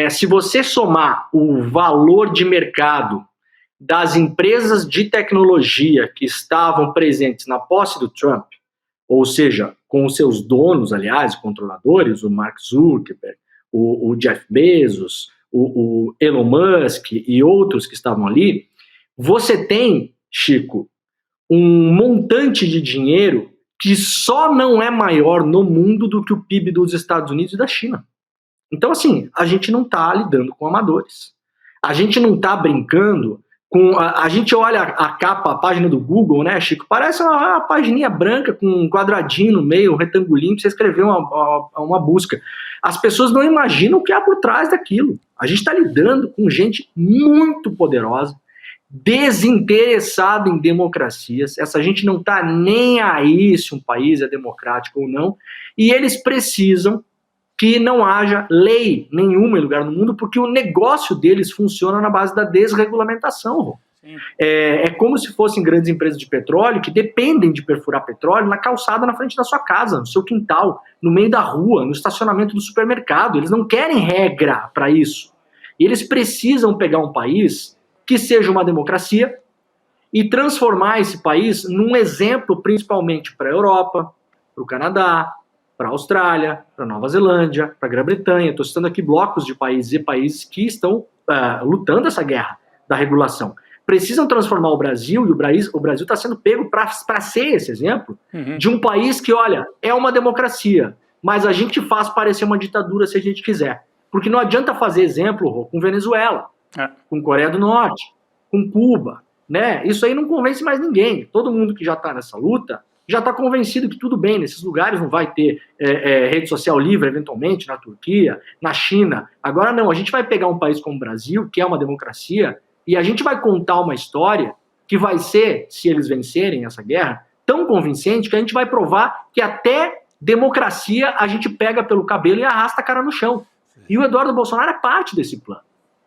se você somar o valor de mercado das empresas de tecnologia que estavam presentes na posse do Trump, ou seja, com os seus donos, aliás, controladores, o Mark Zuckerberg, o Jeff Bezos, o Elon Musk e outros que estavam ali, você tem, Chico, um montante de dinheiro que só não é maior no mundo do que o PIB dos Estados Unidos e da China. Então, assim, a gente não está lidando com amadores. A gente não está brincando com... A gente olha a capa, a página do Google, né, Chico? Parece uma pagininha branca com um quadradinho no meio, um retangulinho para você escrever uma busca. As pessoas não imaginam o que há por trás daquilo. A gente está lidando com gente muito poderosa, desinteressada em democracias. Essa gente não está nem aí se um país é democrático ou não. E eles precisam que não haja lei nenhuma em lugar no mundo, porque o negócio deles funciona na base da desregulamentação. É como se fossem grandes empresas de petróleo que dependem de perfurar petróleo na calçada na frente da sua casa, no seu quintal, no meio da rua, no estacionamento do supermercado. Eles não querem regra para isso. E eles precisam pegar um país que seja uma democracia e transformar esse país num exemplo principalmente para a Europa, para o Canadá, para a Austrália, para a Nova Zelândia, para a Grã-Bretanha. Estou citando aqui blocos de países e países que estão lutando essa guerra da regulação. Precisam transformar o Brasil, e o Brasil está sendo pego para ser esse exemplo de um país que, olha, é uma democracia, mas a gente faz parecer uma ditadura se a gente quiser. Porque não adianta fazer exemplo com Venezuela, com Coreia do Norte, com Cuba, né? Isso aí não convence mais ninguém. Todo mundo que já está nessa luta já está convencido que tudo bem, nesses lugares não vai ter rede social livre, eventualmente, na Turquia, na China. Agora não, a gente vai pegar um país como o Brasil, que é uma democracia, e a gente vai contar uma história que vai ser, se eles vencerem essa guerra, tão convincente que a gente vai provar que até democracia a gente pega pelo cabelo e arrasta a cara no chão. E o Eduardo Bolsonaro é parte desse plano.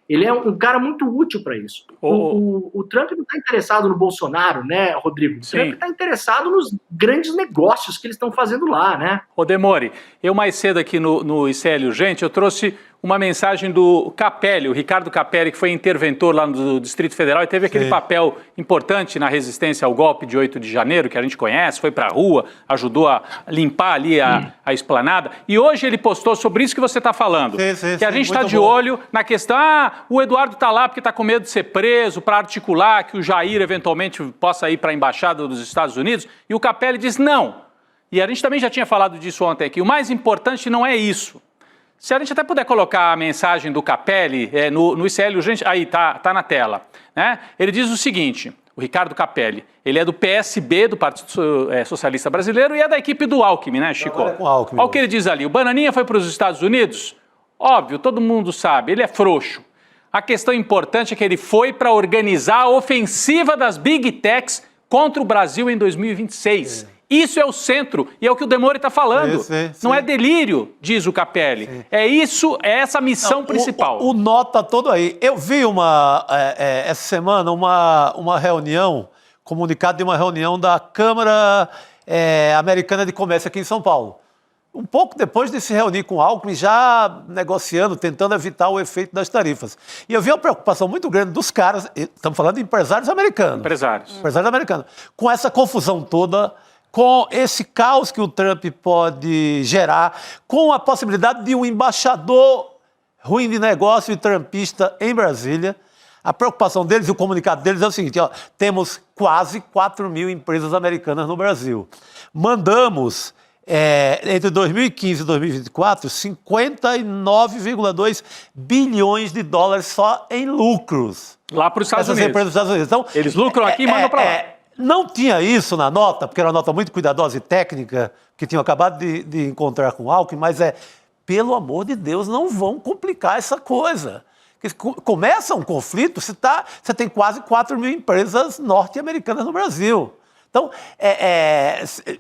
Ele é um cara muito útil para isso. O Trump não está interessado no Bolsonaro, né, Rodrigo? O Trump está interessado nos grandes negócios que eles estão fazendo lá, né? Ô Demore, eu mais cedo aqui no ICL Urgente, eu trouxe uma mensagem do Capelli, o Ricardo Capelli, que foi interventor lá no Distrito Federal e teve aquele papel importante na resistência ao golpe de 8 de janeiro, que a gente conhece, foi para a rua, ajudou a limpar ali a esplanada. E hoje ele postou sobre isso que você está falando, que a gente está de olho na questão, o Eduardo está lá porque está com medo de ser preso, para articular que o Jair eventualmente possa ir para a Embaixada dos Estados Unidos, e o Capelli diz não. E a gente também já tinha falado disso ontem aqui, o mais importante não é isso. Se a gente até puder colocar a mensagem do Capelli no ICL Urgente, aí tá na tela, né? Ele diz o seguinte, o Ricardo Capelli, ele é do PSB, do Partido Socialista Brasileiro, e é da equipe do Alckmin, né, Chico? Olha o que ele diz ali, o Bananinha foi para os Estados Unidos? Óbvio, todo mundo sabe, ele é frouxo. A questão importante é que ele foi para organizar a ofensiva das Big Techs contra o Brasil em 2026. Isso é o centro, e é o que o Demore está falando. Sim. Não é delírio, diz o Capelli. Sim. É essa a missão principal. O nó tá todo aí. Eu vi essa semana uma reunião, comunicado de uma reunião da Câmara Americana de Comércio aqui em São Paulo. Um pouco depois de se reunir com o Alckmin, já negociando, tentando evitar o efeito das tarifas. E eu vi uma preocupação muito grande dos caras, estamos falando de empresários americanos. Empresários americanos. Com essa confusão toda, com esse caos que o Trump pode gerar, com a possibilidade de um embaixador ruim de negócio e trumpista em Brasília. A preocupação deles e o comunicado deles é o seguinte, temos quase 4 mil empresas americanas no Brasil. Mandamos... entre 2015 e 2024, 59,2 bilhões de dólares só em lucros. Lá para os Estados Unidos. Empresas dos Estados Unidos. Então, eles lucram aqui e mandam para lá. Não tinha isso na nota, porque era uma nota muito cuidadosa e técnica, que tinham acabado de encontrar com o Alckmin, mas pelo amor de Deus, não vão complicar essa coisa. Começa um conflito, você tem quase 4 mil empresas norte-americanas no Brasil. Então,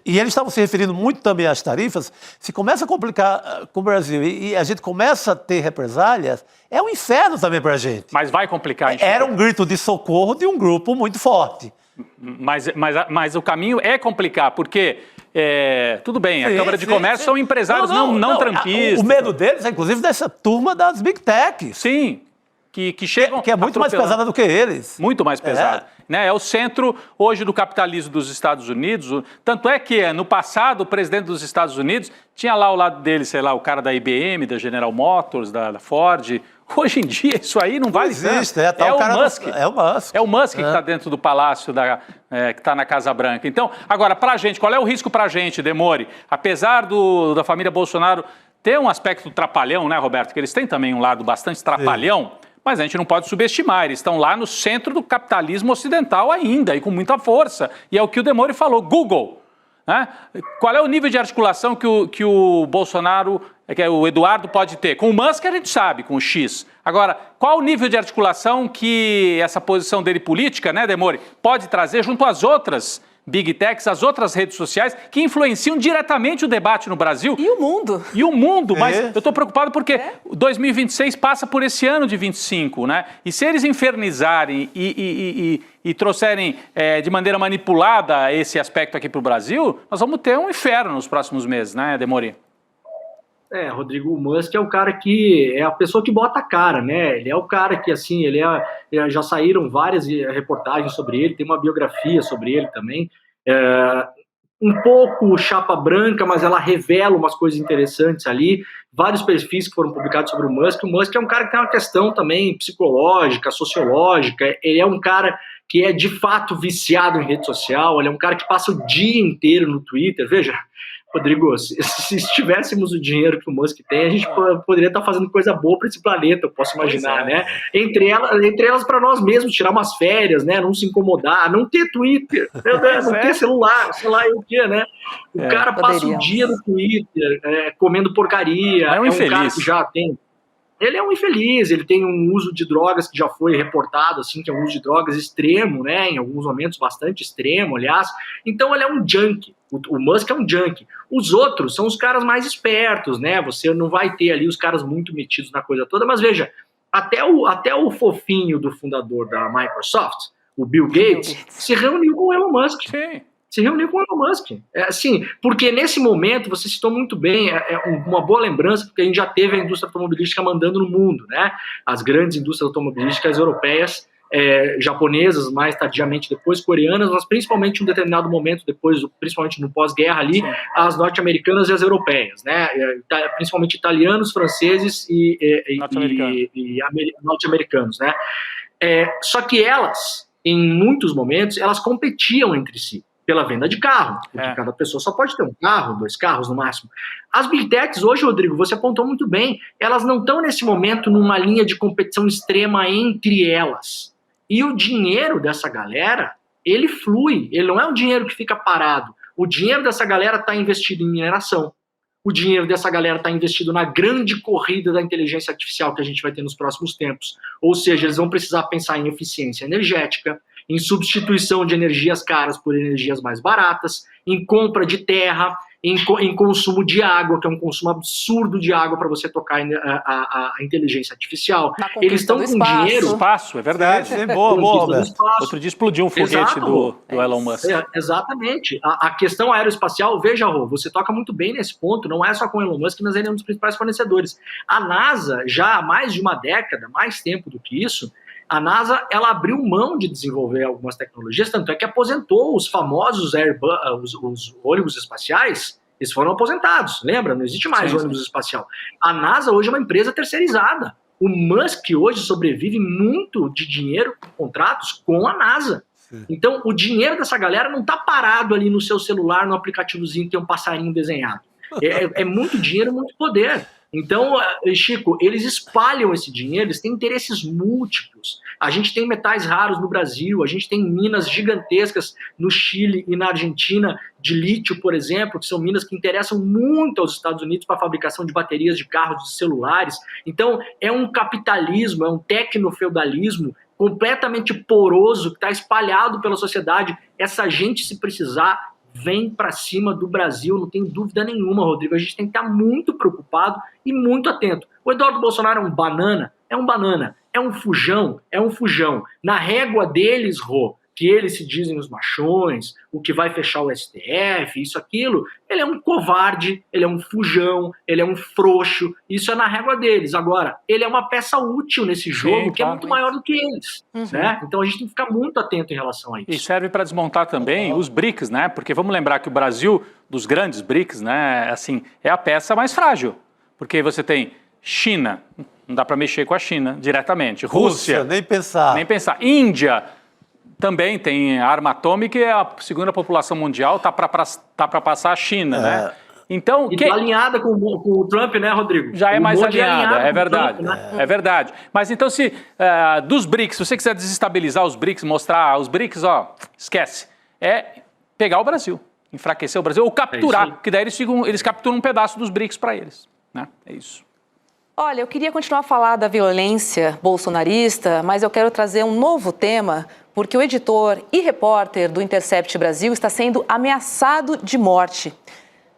e eles estavam se referindo muito também às tarifas, se começa a complicar com o Brasil e a gente começa a ter represálias, é um inferno também para a gente. Mas vai complicar. Era um grito de socorro de um grupo muito forte. Mas o caminho é complicar, porque, tudo bem, a Câmara de Comércio são empresários não trampistas. O medo deles é, inclusive, dessa turma das Big Techs. Sim. Que chegam... Que é muito mais pesada do que eles. Muito mais pesada. É o centro, hoje, do capitalismo dos Estados Unidos. Tanto é que, no passado, o presidente dos Estados Unidos tinha lá ao lado dele, sei lá, o cara da IBM, da General Motors, da Ford. Hoje em dia, isso aí não vale tanto. Existe, É o Musk. É o Musk. É o Musk que está dentro do palácio, que está na Casa Branca. Então, agora, para a gente, qual é o risco para a gente, Demore? Apesar da família Bolsonaro ter um aspecto trapalhão, né, Roberto? Que eles têm também um lado bastante trapalhão. Sim. Mas a gente não pode subestimar, eles estão lá no centro do capitalismo ocidental ainda, e com muita força. E é o que o Demore falou, Google. Né? Qual é o nível de articulação que o Bolsonaro, que o Eduardo pode ter? Com o Musk a gente sabe, com o X. Agora, qual o nível de articulação que essa posição dele política, né, Demore, pode trazer junto às outras Big Techs, as outras redes sociais que influenciam diretamente o debate no Brasil. E o mundo. Mas eu estou preocupado porque 2026 passa por esse ano de 25, né? E se eles infernizarem e trouxerem de maneira manipulada esse aspecto aqui para o Brasil, nós vamos ter um inferno nos próximos meses, né, Demore? Rodrigo, o Musk é o cara que é a pessoa que bota a cara, né? Ele é o cara que, assim, já saíram várias reportagens sobre ele, tem uma biografia sobre ele também. Um pouco chapa branca, mas ela revela umas coisas interessantes ali. Vários perfis que foram publicados sobre o Musk. O Musk é um cara que tem uma questão também psicológica, sociológica. Ele é um cara que é de fato viciado em rede social. Ele é um cara que passa o dia inteiro no Twitter. Veja, Rodrigo, se tivéssemos o dinheiro que o Musk tem, a gente poderia estar fazendo coisa boa para esse planeta, eu posso imaginar, né? Entre elas para nós mesmos, tirar umas férias, né? Não se incomodar, não ter Twitter, não ter celular, sei lá o que, né? O cara passa o dia no Twitter, comendo porcaria, é um cara que já tem... Ele é um infeliz, ele tem um uso de drogas que já foi reportado, assim, que é um uso de drogas extremo, né, em alguns momentos bastante extremo, aliás. Então ele é um junkie, o Musk é um junkie. Os outros são os caras mais espertos, né, você não vai ter ali os caras muito metidos na coisa toda, mas veja, até o fofinho do fundador da Microsoft, o Bill Gates, se reuniu com o Elon Musk. Sim. Se reuniu com o Elon Musk. Assim, porque nesse momento, você citou muito bem, uma boa lembrança, porque a gente já teve a indústria automobilística mandando no mundo, né? As grandes indústrias automobilísticas europeias, japonesas, mais tardiamente depois, coreanas, mas principalmente em um determinado momento depois, principalmente no pós-guerra ali, as norte-americanas e as europeias, né? Principalmente italianos, franceses e norte-americanos, né? Só que elas, em muitos momentos, elas competiam entre si pela venda de carro, porque cada pessoa só pode ter um carro, 2 carros no máximo. As Big Techs hoje, Rodrigo, você apontou muito bem, elas não estão nesse momento numa linha de competição extrema entre elas. E o dinheiro dessa galera, ele flui, ele não é um dinheiro que fica parado. O dinheiro dessa galera está investido em mineração. O dinheiro dessa galera está investido na grande corrida da inteligência artificial que a gente vai ter nos próximos tempos. Ou seja, eles vão precisar pensar em eficiência energética, em substituição de energias caras por energias mais baratas, em compra de terra, em consumo de água, que é um consumo absurdo de água para você tocar a inteligência artificial. Eles estão com dinheiro... Espaço, é verdade. Boa, Outro dia explodiu um foguete do Elon Musk. Exatamente. A questão aeroespacial, veja, Rô, você toca muito bem nesse ponto, não é só com o Elon Musk, mas ele é um dos principais fornecedores. A NASA, já há mais de uma década, mais tempo do que isso, a NASA ela abriu mão de desenvolver algumas tecnologias, tanto é que aposentou os famosos os ônibus espaciais, eles foram aposentados, lembra? Não existe mais ônibus espacial. A NASA hoje é uma empresa terceirizada. O Musk hoje sobrevive muito de dinheiro, contratos com a NASA. Então, o dinheiro dessa galera não está parado ali no seu celular, no aplicativozinho que tem um passarinho desenhado. É muito dinheiro, muito poder. Então, Chico, eles espalham esse dinheiro, eles têm interesses múltiplos. A gente tem metais raros no Brasil, a gente tem minas gigantescas no Chile e na Argentina, de lítio, por exemplo, que são minas que interessam muito aos Estados Unidos para a fabricação de baterias de carros, de celulares. Então, é um capitalismo, é um tecnofeudalismo completamente poroso que está espalhado pela sociedade. Essa gente, se precisar, vem para cima do Brasil, não tem dúvida nenhuma, Rodrigo. A gente tem que estar muito preocupado e muito atento. O Eduardo Bolsonaro é um banana, é um fujão. Na régua deles, Rô, que eles se dizem os machões, o que vai fechar o STF, isso, aquilo, ele é um covarde, ele é um fujão, ele é um frouxo, isso é na régua deles. Agora, ele é uma peça útil nesse jogo, que é muito maior do que eles, né? Então a gente tem que ficar muito atento em relação a isso. E serve para desmontar também os BRICS, né? Porque vamos lembrar que o Brasil, dos grandes BRICS, né, assim, é a peça mais frágil, porque você tem China, não dá para mexer com a China diretamente, Rússia, nem pensar. Índia, também tem arma atômica e a segunda população mundial está para passar a China, né? Então, e está alinhada com o Trump, né, Rodrigo? Já é mais alinhada, é verdade. Trump, né? É verdade. Mas então, se dos BRICS, se você quiser desestabilizar os BRICS, mostrar os BRICS, esquece. É pegar o Brasil, enfraquecer o Brasil, ou capturar, que daí eles capturam um pedaço dos BRICS para eles, né? É isso. Olha, eu queria continuar a falar da violência bolsonarista, mas eu quero trazer um novo tema, porque o editor e repórter do Intercept Brasil está sendo ameaçado de morte.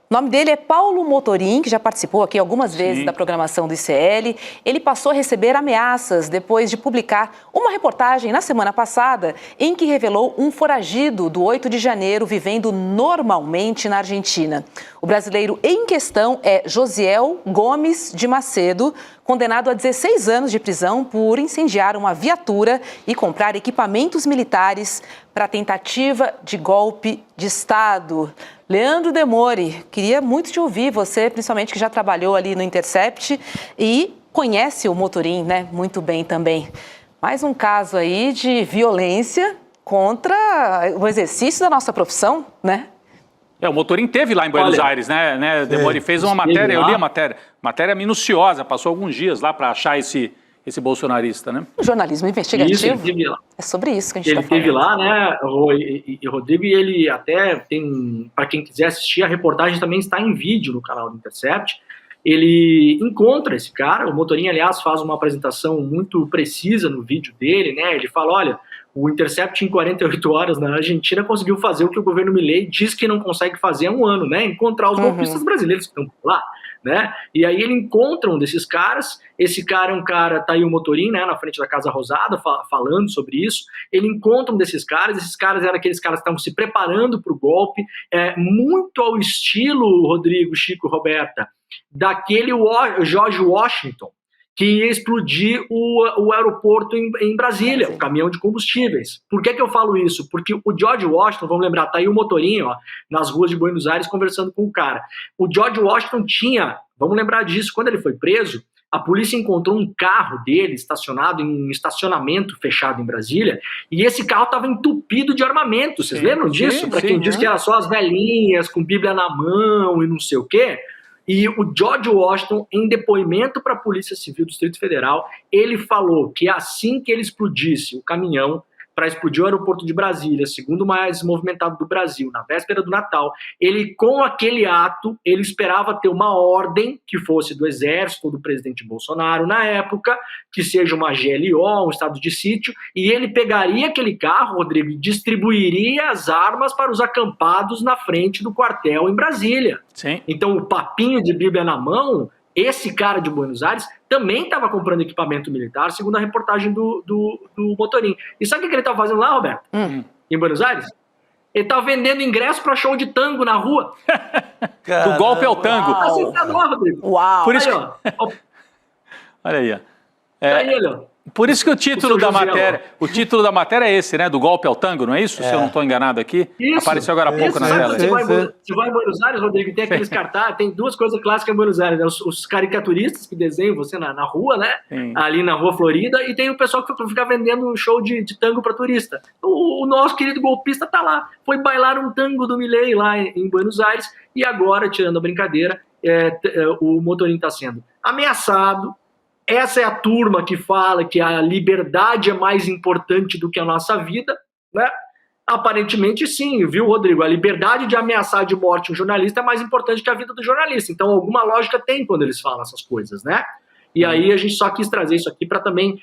O nome dele é Paulo Motorim, que já participou aqui algumas vezes da programação do ICL. Ele passou a receber ameaças depois de publicar uma reportagem na semana passada em que revelou um foragido do 8 de janeiro vivendo normalmente na Argentina. O brasileiro em questão é Josiel Gomes de Macedo, condenado a 16 anos de prisão por incendiar uma viatura e comprar equipamentos militares para tentativa de golpe de Estado. Leandro Demore, queria muito te ouvir, você principalmente que já trabalhou ali no Intercept e conhece o Motorim, né, muito bem também. Mais um caso aí de violência contra o exercício da nossa profissão, né? O Motorim teve lá em Buenos Aires, né? Demore fez uma matéria, eu li a matéria minuciosa, passou alguns dias lá para achar esse bolsonarista, né? O jornalismo investigativo isso, ele teve lá. É sobre isso que a gente está falando. Ele falando. teve lá, né, Rodrigo, e ele até tem, para quem quiser assistir, a reportagem também está em vídeo no canal do Intercept. Ele encontra esse cara, o Motorim, aliás, faz uma apresentação muito precisa no vídeo dele, né? Ele fala, olha, o Intercept em 48 horas na Argentina conseguiu fazer o que o governo Milei diz que não consegue fazer há um ano, né? Encontrar os golpistas brasileiros que estão por lá, né? E aí ele encontra um desses caras, esse cara é um cara, tá aí o Motorim, né, na frente da Casa Rosada, falando sobre isso. Ele encontra um desses caras, esses caras eram aqueles caras que estavam se preparando para o golpe, muito ao estilo, Rodrigo, Chico, Roberta, daquele George Washington, que ia explodir o aeroporto em Brasília, o caminhão de combustíveis. Por que eu falo isso? Porque o George Washington, vamos lembrar, tá aí o Motorim, nas ruas de Buenos Aires conversando com o cara. O George Washington tinha, vamos lembrar disso, quando ele foi preso, a polícia encontrou um carro dele estacionado em um estacionamento fechado em Brasília, e esse carro estava entupido de armamento. Vocês lembram disso? Para quem diz que era só as velhinhas com Bíblia na mão e não sei o quê. E o George Washington, em depoimento para a Polícia Civil do Distrito Federal, ele falou que assim que ele explodisse o caminhão, para explodir o aeroporto de Brasília, segundo mais movimentado do Brasil, na véspera do Natal, ele, com aquele ato, ele esperava ter uma ordem que fosse do Exército, do presidente Bolsonaro, na época, que seja uma GLO, um estado de sítio, e ele pegaria aquele carro, Rodrigo, e distribuiria as armas para os acampados na frente do quartel em Brasília. Sim. Então, o papinho de Bíblia na mão, esse cara de Buenos Aires também estava comprando equipamento militar, segundo a reportagem do Motorim. E sabe o que ele estava fazendo lá, Roberto? Em Buenos Aires? Ele estava vendendo ingresso para show de tango na rua. Do golpe ao tango. Assustador, Rodrigo. Uau! Por isso Aí, ó. Olha aí, ó. Aí, olha, ó. Por isso que o título da matéria é esse, né? Do golpe ao tango, não é isso? Se eu não estou enganado aqui. Isso, apareceu agora há pouco na tela. Você vai em Buenos Aires, Rodrigo, tem aqueles cartazes, tem duas coisas clássicas em Buenos Aires, né? Os caricaturistas que desenham você na rua, né? Sim. Ali na Rua Florida, e tem o pessoal que fica vendendo um show de tango para turista. O nosso querido golpista tá lá, foi bailar um tango do Milei lá em Buenos Aires, e agora, tirando a brincadeira, o Motorim está sendo ameaçado. Essa é a turma que fala que a liberdade é mais importante do que a nossa vida, né? Aparentemente sim, viu, Rodrigo? A liberdade de ameaçar de morte um jornalista é mais importante que a vida do jornalista. Então alguma lógica tem quando eles falam essas coisas, né? E aí a gente só quis trazer isso aqui para também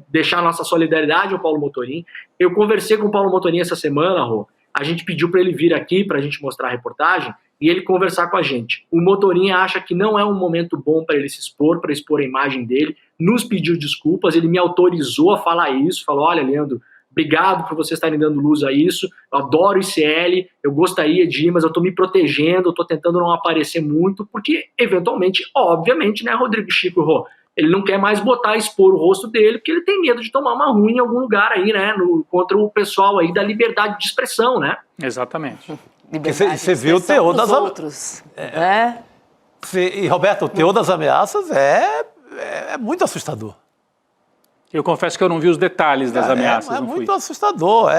deixar a nossa solidariedade ao Paulo Motorim. Eu conversei com o Paulo Motorim essa semana, Rô. A gente pediu para ele vir aqui para a gente mostrar a reportagem e ele conversar com a gente. O Motorim acha que não é um momento bom para ele se expor, para expor a imagem dele, nos pediu desculpas, ele me autorizou a falar isso, falou, olha, Leandro, obrigado por vocês estarem dando luz a isso, eu adoro o ICL, eu gostaria de ir, mas eu estou me protegendo, eu estou tentando não aparecer muito, porque eventualmente, obviamente, né, Rodrigo Chico Rô, ele não quer mais expor o rosto dele, porque ele tem medo de tomar uma ruim em algum lugar aí, né, contra o pessoal aí da liberdade de expressão, né? Exatamente. Você viu o teor das outros, né? E, Roberto, o teor das ameaças é muito assustador. Eu confesso que eu não vi os detalhes das ameaças. É muito assustador.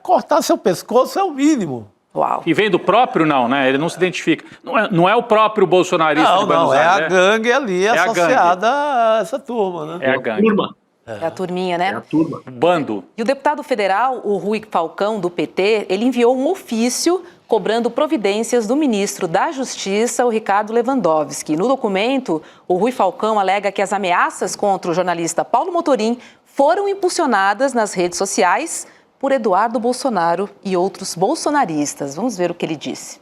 Cortar seu pescoço é o mínimo. Uau. E vem do próprio, não, né? Ele não se identifica. Não é o próprio bolsonarista de Buenos Aires. É a gangue ali associada a essa turma, né? É a gangue. Turma. É a turminha, né? É a turma. Bando. E o deputado federal, o Rui Falcão, do PT, ele enviou um ofício cobrando providências do ministro da Justiça, o Ricardo Lewandowski. No documento, o Rui Falcão alega que as ameaças contra o jornalista Paulo Motorim foram impulsionadas nas redes sociais por Eduardo Bolsonaro e outros bolsonaristas. Vamos ver o que ele disse.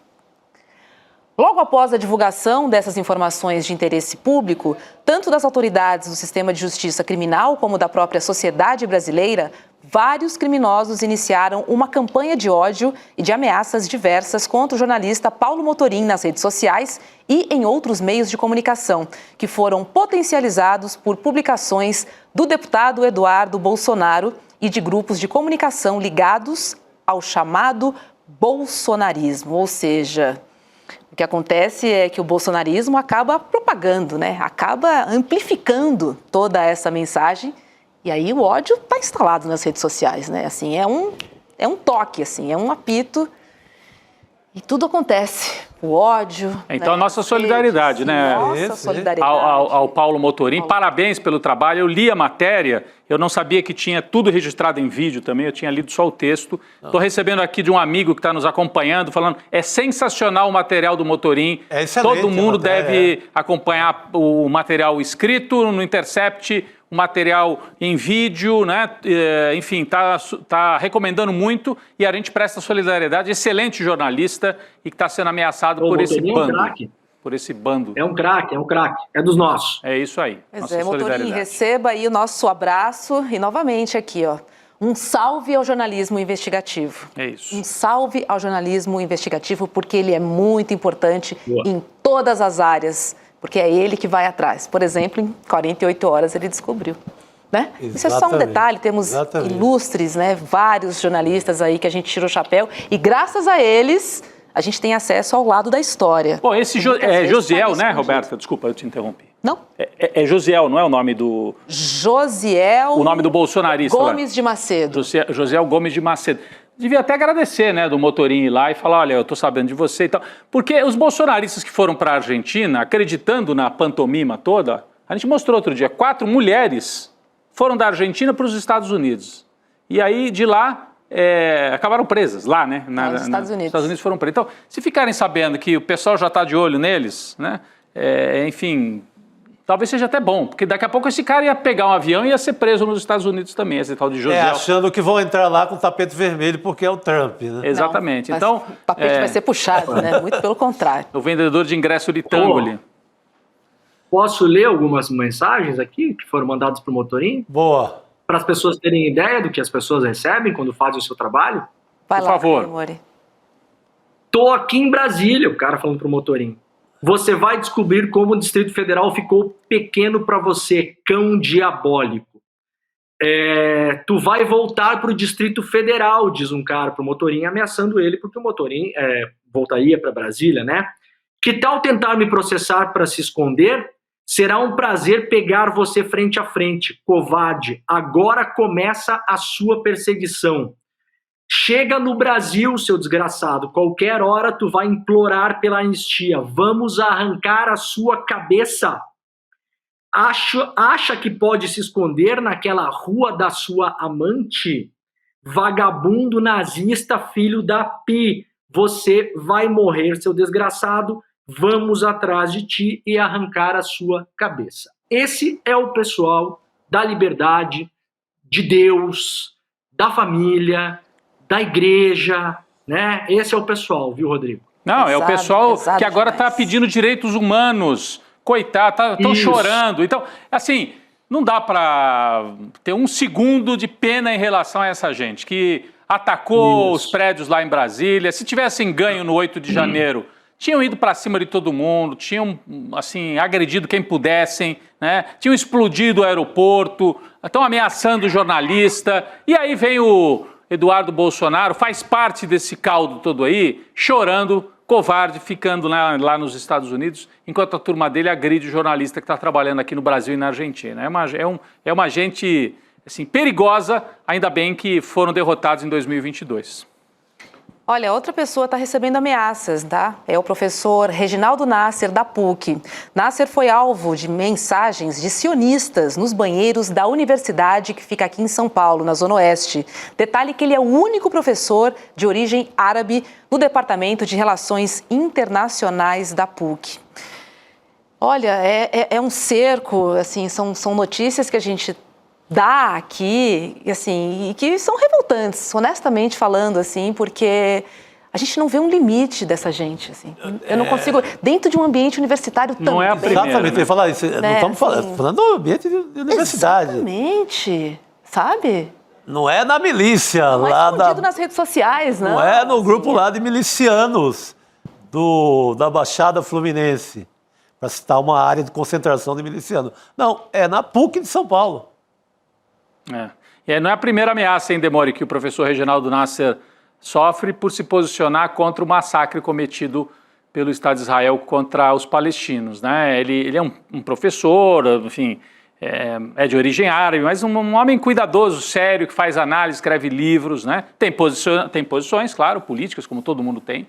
Logo após a divulgação dessas informações de interesse público, tanto das autoridades do sistema de justiça criminal como da própria sociedade brasileira, vários criminosos iniciaram uma campanha de ódio e de ameaças diversas contra o jornalista Paulo Motorim nas redes sociais e em outros meios de comunicação, que foram potencializados por publicações do deputado Eduardo Bolsonaro e de grupos de comunicação ligados ao chamado bolsonarismo, ou seja, o que acontece é que o bolsonarismo acaba propagando, né? Acaba amplificando toda essa mensagem e aí o ódio está instalado nas redes sociais, né? Assim, é um toque, assim, é um apito e tudo acontece. O ódio. Então, né? a nossa solidariedade, né? Nossa solidariedade. Ao Paulo Motorim. Parabéns pelo trabalho. Eu li a matéria, eu não sabia que tinha tudo registrado em vídeo também, eu tinha lido só o texto. Estou recebendo aqui de um amigo que está nos acompanhando, falando, é sensacional o material do Motorim. É excelente. Todo mundo deve acompanhar o material escrito no Intercept, o material em vídeo, né? Enfim, tá recomendando muito e a gente presta solidariedade. Excelente jornalista e que está sendo ameaçado por esse bando. Por esse bando. É um craque, é dos nossos. É isso aí. Pois é, Motorim, receba aí o nosso abraço e novamente aqui, ó, um salve ao jornalismo investigativo. É isso. Um salve ao jornalismo investigativo porque ele é muito importante em todas as áreas. Porque é ele que vai atrás. Por exemplo, em 48 horas ele descobriu. Né? Isso é só um detalhe, temos ilustres, né, vários jornalistas aí que a gente tira o chapéu e graças a eles a gente tem acesso ao lado da história. Pô, esse Josiel, né, Roberta? Desculpa, eu te interrompi. Não? É Josiel, não é o nome do... Josiel... O nome do bolsonarista. Gomes de Macedo. Josiel Gomes de Macedo. Devia até agradecer, né, do Motorim ir lá e falar, olha, eu estou sabendo de você e tal. Porque os bolsonaristas que foram para a Argentina, acreditando na pantomima toda, a gente mostrou outro dia, 4 mulheres foram da Argentina para os Estados Unidos. e aí de lá acabaram presas, lá, né? Nos Estados Unidos. Os Estados Unidos foram presos. Então, se ficarem sabendo que o pessoal já está de olho neles, né? Enfim, talvez seja até bom, porque daqui a pouco esse cara ia pegar um avião e ia ser preso nos Estados Unidos também, esse tal de José. Achando que vão entrar lá com o tapete vermelho porque é o Trump, né? Exatamente. Não, então, o tapete vai ser puxado, né? Muito pelo contrário. O vendedor de ingresso de tango ali. Posso ler algumas mensagens aqui que foram mandadas para o Motorim? Boa. Para as pessoas terem ideia do que as pessoas recebem quando fazem o seu trabalho? Vai Por lá, favor. Mori. Tô aqui em Brasília, o cara falando pro Motorim. Você vai descobrir como o Distrito Federal ficou pequeno para você, cão diabólico. Tu vai voltar pro Distrito Federal, diz um cara pro Motorim, ameaçando ele, porque o Motorim voltaria para Brasília, né? Que tal tentar me processar para se esconder? Será um prazer pegar você frente a frente, covarde. Agora começa a sua perseguição. Chega no Brasil, seu desgraçado. Qualquer hora tu vai implorar pela anistia. Vamos arrancar a sua cabeça. Acha que pode se esconder naquela rua da sua amante? Vagabundo nazista, filho da Pi. Você vai morrer, seu desgraçado. Vamos atrás de ti e arrancar a sua cabeça. Esse é o pessoal da liberdade, de Deus, da família, da igreja, né? Esse é o pessoal, viu, Rodrigo? Não, é o pessoal que agora está pedindo direitos humanos. Coitado, estão chorando. Então, assim, não dá para ter um segundo de pena em relação a essa gente que atacou os prédios lá em Brasília. Se tivessem ganho no 8 de janeiro, tinham ido para cima de todo mundo, tinham, assim, agredido quem pudessem, né? Tinham explodido o aeroporto, estão ameaçando o jornalista. E aí vem o Eduardo Bolsonaro, faz parte desse caldo todo aí, chorando, covarde, ficando lá nos Estados Unidos, enquanto a turma dele agride o jornalista que está trabalhando aqui no Brasil e na Argentina. É uma gente, assim, perigosa, ainda bem que foram derrotados em 2022. Olha, outra pessoa está recebendo ameaças, tá? É o professor Reginaldo Nasser, da PUC. Nasser foi alvo de mensagens de sionistas nos banheiros da universidade que fica aqui em São Paulo, na Zona Oeste. Detalhe que ele é o único professor de origem árabe no Departamento de Relações Internacionais da PUC. Olha, é um cerco, assim, são notícias que a gente dá aqui, assim, e que são revoltantes, honestamente falando, assim, porque a gente não vê um limite dessa gente, assim. Eu não consigo, dentro de um ambiente universitário também. Não é a primeira, exatamente, eu ia falar isso, não estamos falando do ambiente de universidade. Exatamente, sabe? Não é na milícia não lá escondido nas redes sociais, não. Não é no grupo lá de milicianos da Baixada Fluminense, para citar uma área de concentração de milicianos. Não, é na PUC de São Paulo. Não é a primeira ameaça, hein, Demore, que o professor Reginaldo Nasser sofre por se posicionar contra o massacre cometido pelo Estado de Israel contra os palestinos, né? Ele é um professor, enfim, é de origem árabe, mas um homem cuidadoso, sério, que faz análise, escreve livros, né? Tem posições, claro, políticas, como todo mundo tem,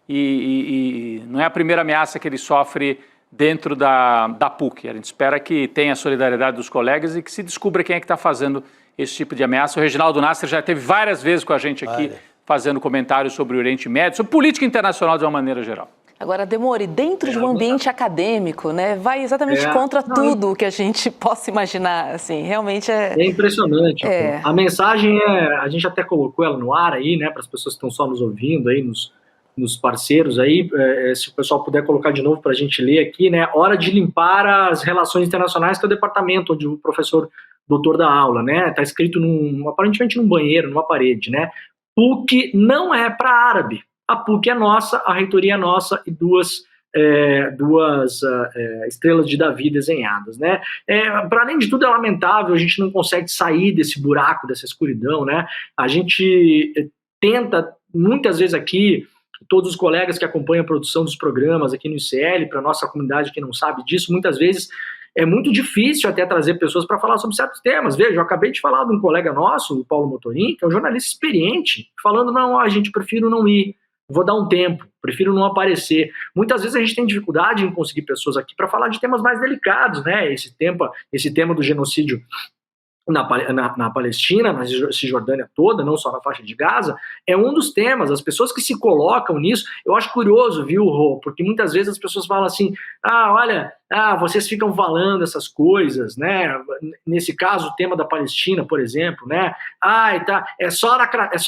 e não é a primeira ameaça que ele sofre dentro da PUC. A gente espera que tenha a solidariedade dos colegas e que se descubra quem é que está fazendo esse tipo de ameaça. O Reginaldo Nasser já esteve várias vezes com a gente aqui fazendo comentários sobre o Oriente Médio, sobre política internacional de uma maneira geral. Agora, Demore, dentro de um ambiente acadêmico, né, vai exatamente contra tudo o que a gente possa imaginar, assim, realmente é impressionante. A mensagem a gente até colocou ela no ar aí, né, para as pessoas que estão só nos ouvindo aí, nos parceiros aí, se o pessoal puder colocar de novo para a gente ler aqui, né, hora de limpar as relações internacionais, que é o departamento onde o professor doutor dá aula, né, tá escrito aparentemente num banheiro, numa parede, né, PUC não é para árabe, a PUC é nossa, a reitoria é nossa e duas estrelas de Davi desenhadas, né, para além de tudo é lamentável, a gente não consegue sair desse buraco, dessa escuridão, né, a gente tenta muitas vezes aqui, todos os colegas que acompanham a produção dos programas aqui no ICL, para a nossa comunidade que não sabe disso, muitas vezes é muito difícil até trazer pessoas para falar sobre certos temas. Veja, eu acabei de falar de um colega nosso, o Paulo Motorim, que é um jornalista experiente, falando, não, gente, prefiro não ir, vou dar um tempo, prefiro não aparecer. Muitas vezes a gente tem dificuldade em conseguir pessoas aqui para falar de temas mais delicados, né? Esse tema do genocídio na Palestina, na Cisjordânia toda, não só na faixa de Gaza, é um dos temas. As pessoas que se colocam nisso, eu acho curioso, viu, Rô? Porque muitas vezes as pessoas falam assim, vocês ficam falando essas coisas, né? Nesse caso, o tema da Palestina, por exemplo, né? É só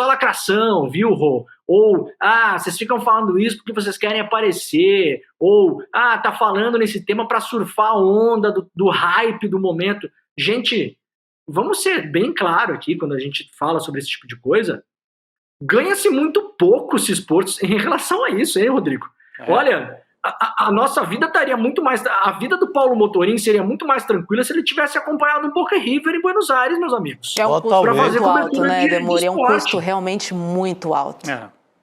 lacração, viu, Rô? Ou, vocês ficam falando isso porque vocês querem aparecer, ou, tá falando nesse tema para surfar a onda do hype do momento. Gente, vamos ser bem claro aqui, quando a gente fala sobre esse tipo de coisa, ganha-se muito pouco se expor em relação a isso, hein, Rodrigo? Olha, a nossa vida estaria muito mais... A vida do Paulo Motorim seria muito mais tranquila se ele tivesse acompanhado um Boca River em Buenos Aires, meus amigos. É um custo muito alto, né, Demore? É um custo realmente muito alto.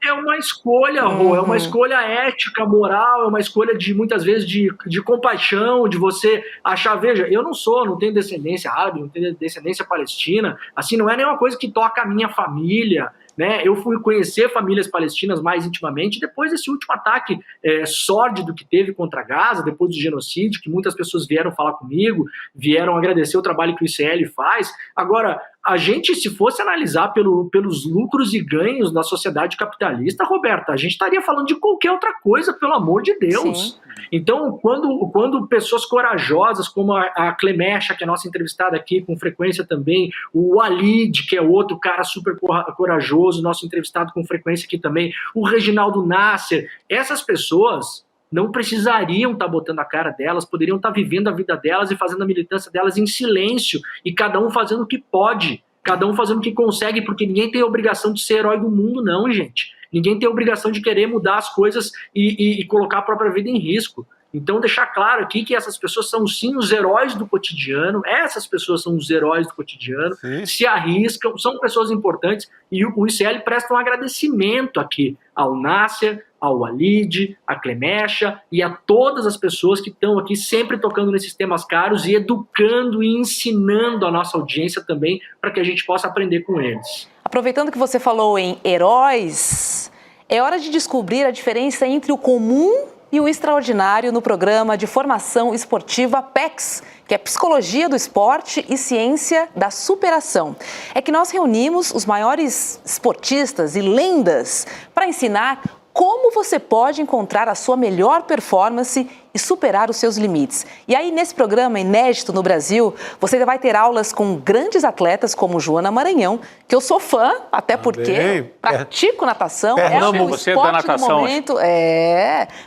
É uma escolha, Rô, é uma escolha ética, moral, é uma escolha de, muitas vezes, de compaixão, de você achar, veja, eu não tenho descendência árabe, não tenho descendência palestina, assim, não é nenhuma coisa que toca a minha família, né? Eu fui conhecer famílias palestinas mais intimamente depois desse último ataque sórdido que teve contra Gaza, depois do genocídio, que muitas pessoas vieram falar comigo, vieram agradecer o trabalho que o ICL faz. Agora, a gente, se fosse analisar pelos lucros e ganhos da sociedade capitalista, Roberta, a gente estaria falando de qualquer outra coisa, pelo amor de Deus. Sim. Então, quando pessoas corajosas, como a Clemecha, que é nossa entrevistada aqui com frequência também, o Walid, que é outro cara super corajoso, nosso entrevistado com frequência aqui também, o Reginaldo Nasser, essas pessoas não precisariam estar botando a cara delas, poderiam estar vivendo a vida delas e fazendo a militância delas em silêncio, e cada um fazendo o que pode, cada um fazendo o que consegue, porque ninguém tem a obrigação de ser herói do mundo, não, gente. Ninguém tem a obrigação de querer mudar as coisas e colocar a própria vida em risco. Então, deixar claro aqui que essas pessoas são, sim, os heróis do cotidiano, essas pessoas são os heróis do cotidiano, sim, se arriscam, são pessoas importantes, e o ICL presta um agradecimento aqui ao Nasser, ao Walid, à Clemecha e a todas as pessoas que estão aqui sempre tocando nesses temas caros e educando e ensinando a nossa audiência também para que a gente possa aprender com eles. Aproveitando que você falou em heróis, é hora de descobrir a diferença entre o comum e o extraordinário no programa de formação esportiva PEX, que é Psicologia do Esporte e Ciência da Superação. É que nós reunimos os maiores esportistas e lendas para ensinar como você pode encontrar a sua melhor performance e superar os seus limites. E aí, nesse programa inédito no Brasil, você vai ter aulas com grandes atletas como Joana Maranhão, que eu sou fã, até porque pratico natação, é o esporte do momento.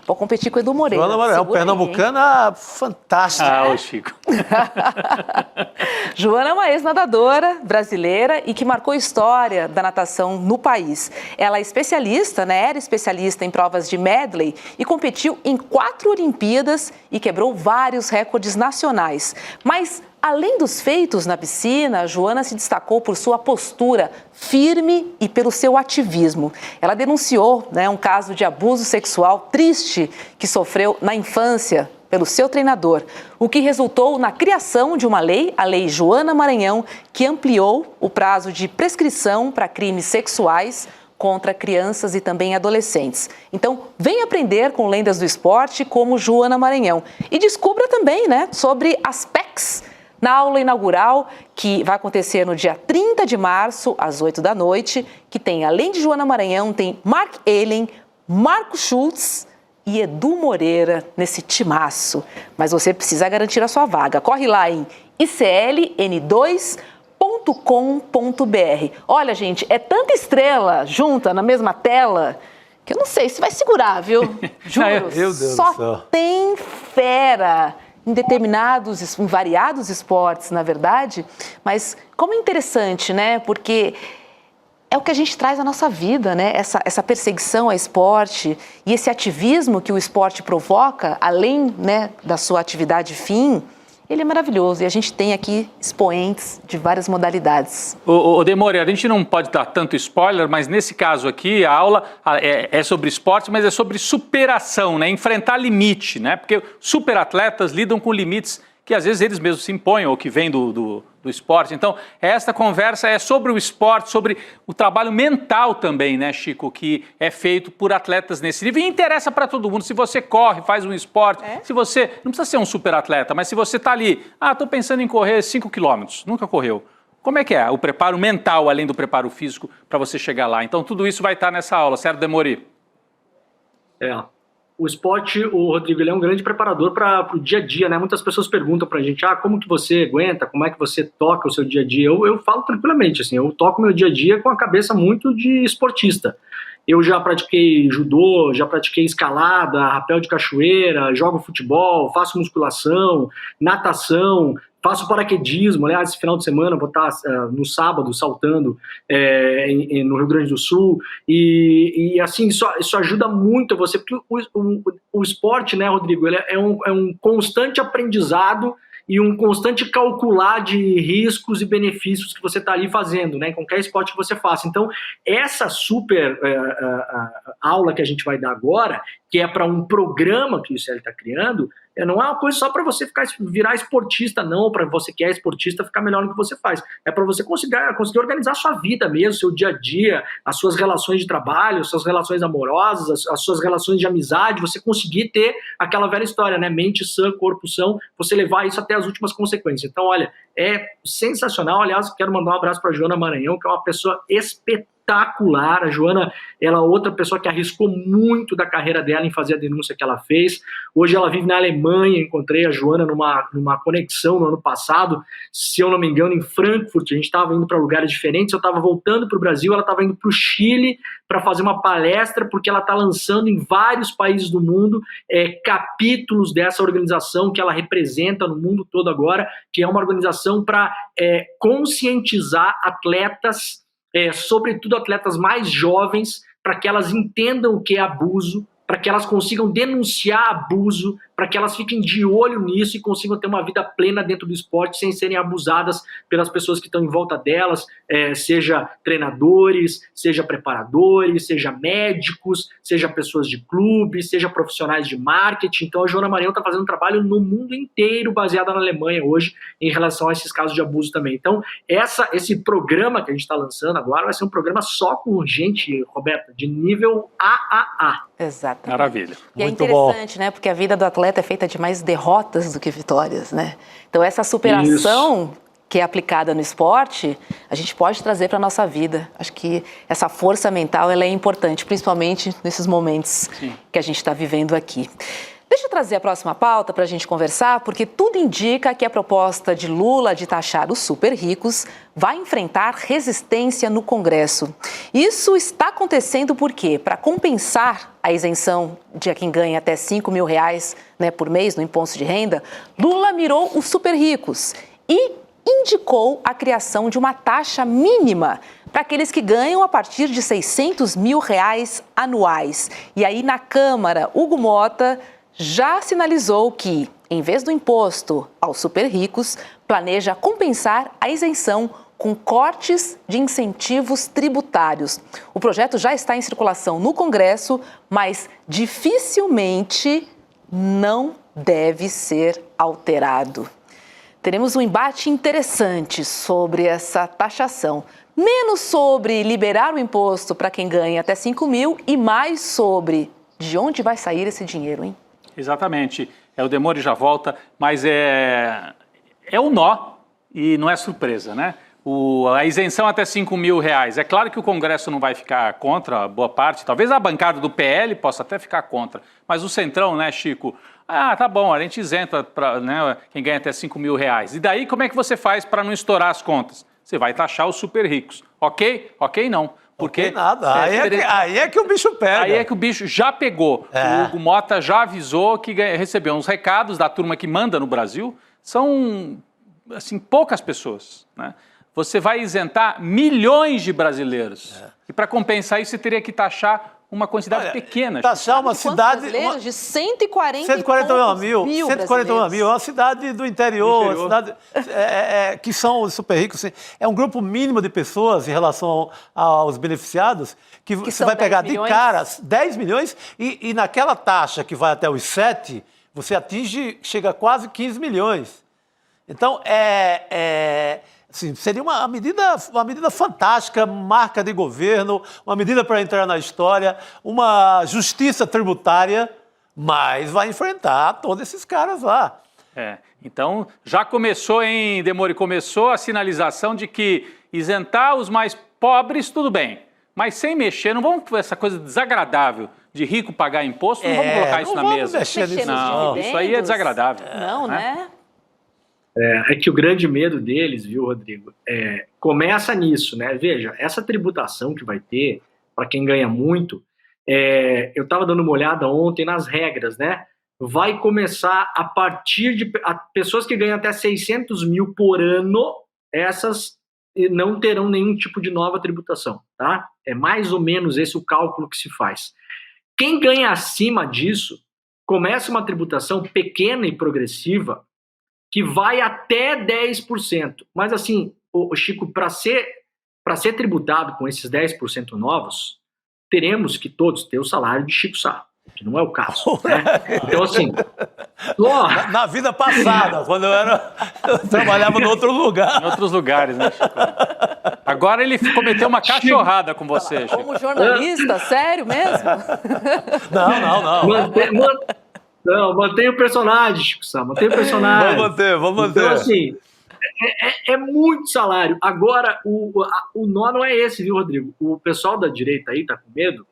Vou competir com o Edu Moreira. Joana Maranhão, pernambucana fantástica. Ô Chico. Joana é uma ex-nadadora brasileira e que marcou a história da natação no país. Ela é especialista, era especialista em provas de medley e competiu em 4 Olimpíadas e quebrou vários recordes nacionais. Mas, além dos feitos na piscina, a Joana se destacou por sua postura firme e pelo seu ativismo. Ela denunciou um caso de abuso sexual triste que sofreu na infância pelo seu treinador, o que resultou na criação de uma lei, a Lei Joana Maranhão, que ampliou o prazo de prescrição para crimes sexuais contra crianças e também adolescentes. Então, vem aprender com lendas do esporte como Joana Maranhão. E descubra também, sobre as PECs na aula inaugural, que vai acontecer no dia 30 de março, às 8 da noite, que tem, além de Joana Maranhão, tem Mark Ellen, Marco Schultz e Edu Moreira nesse timaço. Mas você precisa garantir a sua vaga. Corre lá em icln2.com.br. Olha, gente, é tanta estrela junta na mesma tela que eu não sei se vai segurar, viu? Juro, Meu Deus só do céu. tem fera em variados esportes, na verdade. Mas como é interessante, porque é o que a gente traz à nossa vida, essa perseguição ao esporte e esse ativismo que o esporte provoca, além da sua atividade fim. Ele é maravilhoso e a gente tem aqui expoentes de várias modalidades. Ô Demore, a gente não pode dar tanto spoiler, mas nesse caso aqui a aula é sobre esporte, mas é sobre superação, enfrentar limite, porque superatletas lidam com limites que às vezes eles mesmos se impõem ou que vêm do esporte. Então, esta conversa é sobre o esporte, sobre o trabalho mental também, Chico, que é feito por atletas nesse nível. E interessa para todo mundo. Se você corre, faz um esporte, se você... Não precisa ser um superatleta, mas se você está ali, estou pensando em correr 5 quilômetros, nunca correu. Como é que é o preparo mental, além do preparo físico, para você chegar lá? Então, tudo isso vai estar nessa aula, certo, Demori? O esporte, o Rodrigo, ele é um grande preparador para o dia a dia, né? Muitas pessoas perguntam para a gente, como que você aguenta, como é que você toca o seu dia a dia? Eu falo tranquilamente, assim, eu toco meu dia a dia com a cabeça muito de esportista. Eu já pratiquei judô, já pratiquei escalada, rapel de cachoeira, jogo futebol, faço musculação, natação, faço paraquedismo. Aliás, esse final de semana eu vou estar no sábado saltando no Rio Grande do Sul. E assim, isso ajuda muito você, porque o esporte, né, Rodrigo, ele é um constante aprendizado e um constante calcular de riscos e benefícios que você está ali fazendo, né, em qualquer esporte que você faça. Então, essa super aula que a gente vai dar agora, que é para um programa que o ICL está criando, não é uma coisa só para você virar esportista, não, para você que é esportista ficar melhor no que você faz. É para você conseguir organizar a sua vida mesmo, seu dia a dia, as suas relações de trabalho, as suas relações amorosas, as suas relações de amizade, você conseguir ter aquela velha história, né? Mente sã, corpo são, você levar isso até as últimas consequências. Então, olha, é sensacional. Aliás, quero mandar um abraço para a Joana Maranhão, que é uma pessoa espetacular. A Joana, ela é outra pessoa que arriscou muito da carreira dela em fazer a denúncia que ela fez. Hoje ela vive na Alemanha. Encontrei a Joana numa conexão no ano passado, se eu não me engano, em Frankfurt. A gente estava indo para lugares diferentes. Eu estava voltando para o Brasil, ela estava indo para o Chile para fazer uma palestra, porque ela está lançando em vários países do mundo capítulos dessa organização que ela representa no mundo todo agora, que é uma organização para conscientizar atletas, sobretudo atletas mais jovens, para que elas entendam o que é abuso, para que elas consigam denunciar abuso, para que elas fiquem de olho nisso e consigam ter uma vida plena dentro do esporte sem serem abusadas pelas pessoas que estão em volta delas, seja treinadores, seja preparadores, seja médicos, seja pessoas de clube, seja profissionais de marketing. Então a Joana Maranhão está fazendo um trabalho no mundo inteiro, baseado na Alemanha hoje, em relação a esses casos de abuso também. Então esse programa que a gente está lançando agora vai ser um programa só com gente, Roberta, de nível AAA. Exatamente. Maravilha. E muito é interessante, né? Porque a vida do atleta é feita de mais derrotas do que vitórias, né? Então essa superação que é aplicada no esporte, a gente pode trazer para a nossa vida. Acho que essa força mental ela é importante, principalmente nesses momentos que a gente está vivendo aqui. Deixa eu trazer a próxima pauta para a gente conversar, porque tudo indica que a proposta de Lula de taxar os super ricos vai enfrentar resistência no Congresso. Isso está acontecendo porque, para compensar a isenção de quem ganha até R$5 mil, né, por mês no imposto de renda, Lula mirou os super ricos e indicou a criação de uma taxa mínima para aqueles que ganham a partir de R$600 mil anuais. E aí, na Câmara, Hugo Mota já sinalizou que, em vez do imposto aos super ricos, planeja compensar a isenção com cortes de incentivos tributários. O projeto já está em circulação no Congresso, mas dificilmente não deve ser alterado. Teremos um embate interessante sobre essa taxação. Menos sobre liberar o imposto para quem ganha até 5 mil e mais sobre de onde vai sair esse dinheiro, hein? Exatamente. O Demori já volta, mas é um nó e não é surpresa, né? A isenção até R$5 mil. É claro que o Congresso não vai ficar contra, boa parte. Talvez a bancada do PL possa até ficar contra. Mas o Centrão, né, Chico? Tá bom, a gente isenta para, né, quem ganha até R$5 mil. E daí, como é que você faz para não estourar as contas? Você vai taxar os super ricos. Ok? Ok, não. Porque nada. Aí é que o bicho pega. Aí é que o bicho já pegou. O Hugo Mota já avisou que recebeu uns recados da turma que manda no Brasil. São, assim, poucas pessoas, né? Você vai isentar milhões de brasileiros. E para compensar isso, você teria que taxar uma quantidade pequena. Taxar uma cidade... De 140 mil. 141 mil. É uma cidade do interior. Uma cidade, que são os super ricos. É um grupo mínimo de pessoas em relação aos beneficiados que você vai pegar de cara 10 milhões e naquela taxa que vai até os 7, você chega a quase 15 milhões. Então, assim, seria uma medida fantástica, marca de governo, uma medida para entrar na história, uma justiça tributária, mas vai enfrentar todos esses caras lá. Então, já começou, hein, Demori? Começou a sinalização de que isentar os mais pobres, tudo bem. Mas sem mexer, não vamos essa coisa desagradável de rico pagar imposto, não vamos colocar isso na mesa. Não, isso aí é desagradável. Não, né? É que o grande medo deles, viu, Rodrigo, começa nisso, né? Veja, essa tributação que vai ter, para quem ganha muito, eu estava dando uma olhada ontem nas regras, né? Vai começar a partir de pessoas que ganham até 600 mil por ano, essas não terão nenhum tipo de nova tributação, tá? É mais ou menos esse o cálculo que se faz. Quem ganha acima disso, começa uma tributação pequena e progressiva, que vai até 10%. Mas assim, Chico, para ser tributado com esses 10% novos, teremos que todos ter o salário de Chico Sá, que não é o caso, né? Então assim... Na vida passada, quando eu trabalhava em outro lugar. Em outros lugares, né, Chico? Agora ele cometeu uma cachorrada com você, Chico. Como jornalista? Sério mesmo? Não. Mantém o personagem, Chico Sá, mantém o personagem. Vamos manter. Então, assim, é muito salário. Agora, o nó não é esse, viu, Rodrigo? O pessoal da direita aí tá com medo.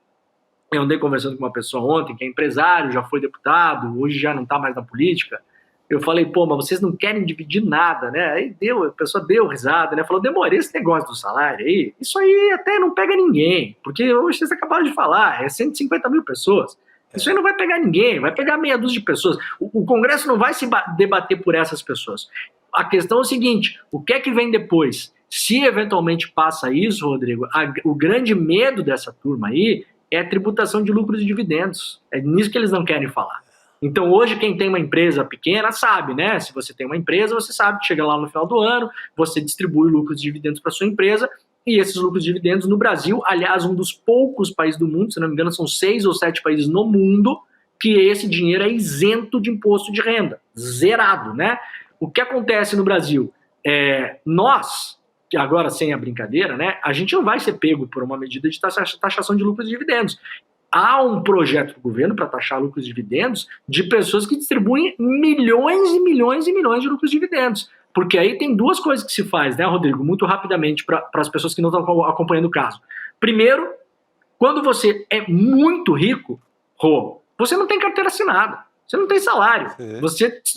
Eu andei conversando com uma pessoa ontem que é empresário, já foi deputado, hoje já não tá mais na política. Eu falei, pô, mas vocês não querem dividir nada, né? Aí a pessoa deu risada, né? Falou, Demori, esse negócio do salário aí, isso aí até não pega ninguém, porque hoje vocês acabaram de falar, 150 mil pessoas. Isso aí não vai pegar ninguém, vai pegar meia dúzia de pessoas. O Congresso não vai se debater por essas pessoas. A questão é o seguinte, o que é que vem depois? Se eventualmente passa isso, Rodrigo, o grande medo dessa turma aí é a tributação de lucros e dividendos. É nisso que eles não querem falar. Então hoje quem tem uma empresa pequena sabe, né? Se você tem uma empresa, você sabe que chega lá no final do ano, você distribui lucros e dividendos para sua empresa, e esses lucros e dividendos no Brasil, aliás, um dos poucos países do mundo, se não me engano, são 6 ou 7 países no mundo, que esse dinheiro é isento de imposto de renda, zerado, né? O que acontece no Brasil? Nós, que agora sem a brincadeira, né, a gente não vai ser pego por uma medida de taxação de lucros e dividendos. Há um projeto do governo para taxar lucros e dividendos de pessoas que distribuem milhões e milhões e milhões de lucros e dividendos. Porque aí tem duas coisas que se faz, né, Rodrigo? Muito rapidamente para as pessoas que não estão acompanhando o caso. Primeiro, quando você é muito rico, você não tem carteira assinada, você não tem salário,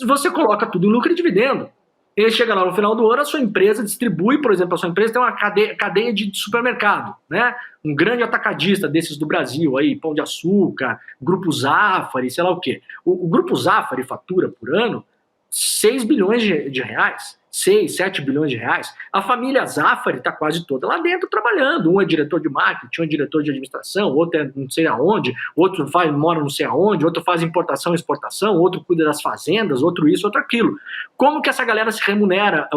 você coloca tudo em lucro e dividendo. Ele chega lá no final do ano, a sua empresa distribui, por exemplo, a sua empresa tem uma cadeia de supermercado, né? Um grande atacadista desses do Brasil, aí, Pão de Açúcar, Grupo Zafari, sei lá o quê. O Grupo Zafari fatura por ano 6 bilhões de reais, 6, 7 bilhões de reais. A família Zafari está quase toda lá dentro trabalhando. Um é diretor de marketing, um é diretor de administração, outro é não sei aonde, outro mora não sei aonde, outro faz importação e exportação, outro cuida das fazendas, outro isso, outro aquilo. Como que essa galera se remunera,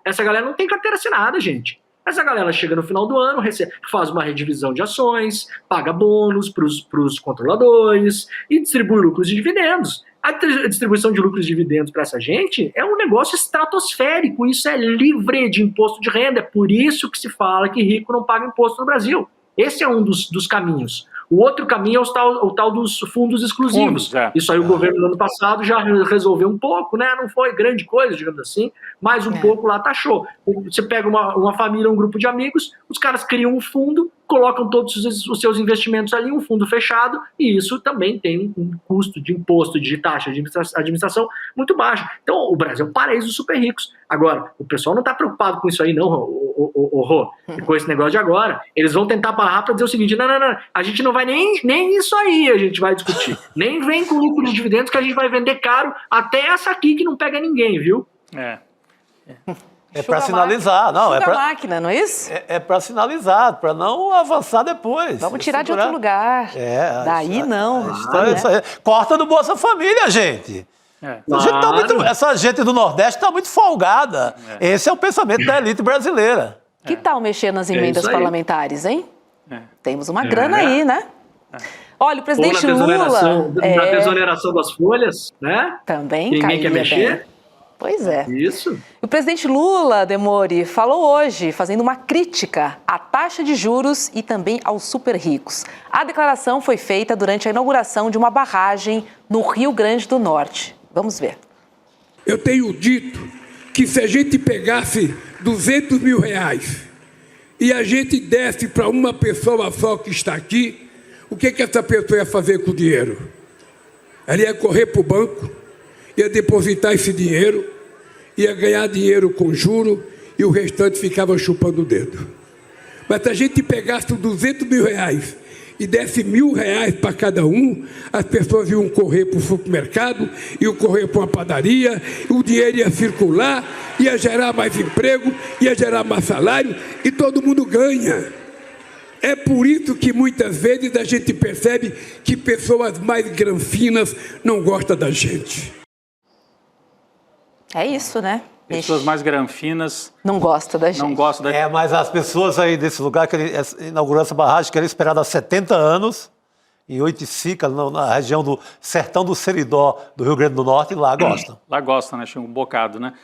Essa galera não tem carteira assinada, gente. Essa galera chega no final do ano, faz uma redivisão de ações, paga bônus para os controladores e distribui lucros e dividendos. A distribuição de lucros e dividendos para essa gente é um negócio estratosférico, isso é livre de imposto de renda, é por isso que se fala que rico não paga imposto no Brasil. Esse é um dos caminhos. O outro caminho é o tal dos fundos exclusivos. Isso aí o governo no ano passado já resolveu um pouco, né? Não foi grande coisa, digamos assim, mas um pouco lá taxou. Você pega uma família, um grupo de amigos, os caras criam um fundo, colocam todos os seus investimentos ali, um fundo fechado, e isso também tem um custo de imposto, de taxa de administração muito baixo. Então, o Brasil é um paraíso dos super ricos. Agora, o pessoal não está preocupado com isso aí, não, com esse negócio de agora. Eles vão tentar barrar para dizer o seguinte, não, a gente não vai nem isso aí a gente vai discutir. Nem vem com lucro de dividendos que a gente vai vender caro, até essa aqui que não pega ninguém, viu? É para sinalizar, não? É para máquina, não é isso? É para sinalizar, para não avançar depois. Vamos tirar de outro lugar. Daí não. Corta do Bolsa Família, gente. Essa gente do Nordeste está muito folgada. Esse é o pensamento da elite brasileira. Que tal mexer nas emendas parlamentares, hein? Temos uma grana aí, né? Olha, o presidente Lula... Na desoneração das folhas, né? Também ninguém quer mexer. Bem. Pois é. Isso. O presidente Lula, Demori, falou hoje, fazendo uma crítica à taxa de juros e também aos super ricos. A declaração foi feita durante a inauguração de uma barragem no Rio Grande do Norte. Vamos ver. Eu tenho dito que se a gente pegasse 200 mil reais e a gente desse para uma pessoa só que está aqui, o que essa pessoa ia fazer com o dinheiro? Ela ia correr para o banco, ia depositar esse dinheiro, ia ganhar dinheiro com juro e o restante ficava chupando o dedo. Mas se a gente pegasse 200 mil reais e desse R$1.000 para cada um, as pessoas iam correr para o supermercado, iam correr para uma padaria, o dinheiro ia circular, ia gerar mais emprego, ia gerar mais salário e todo mundo ganha. É por isso que muitas vezes a gente percebe que pessoas mais granfinas não gostam da gente. É isso, né? Pessoas mais granfinas não gostam da gente. Não gostam da gente. É, mas as pessoas aí desse lugar que ele inaugurou essa barragem, que era esperada há 70 anos, em Oiticica, na região do Sertão do Seridó, do Rio Grande do Norte, e lá gostam. Lá gostam, né? Achei um bocado, né?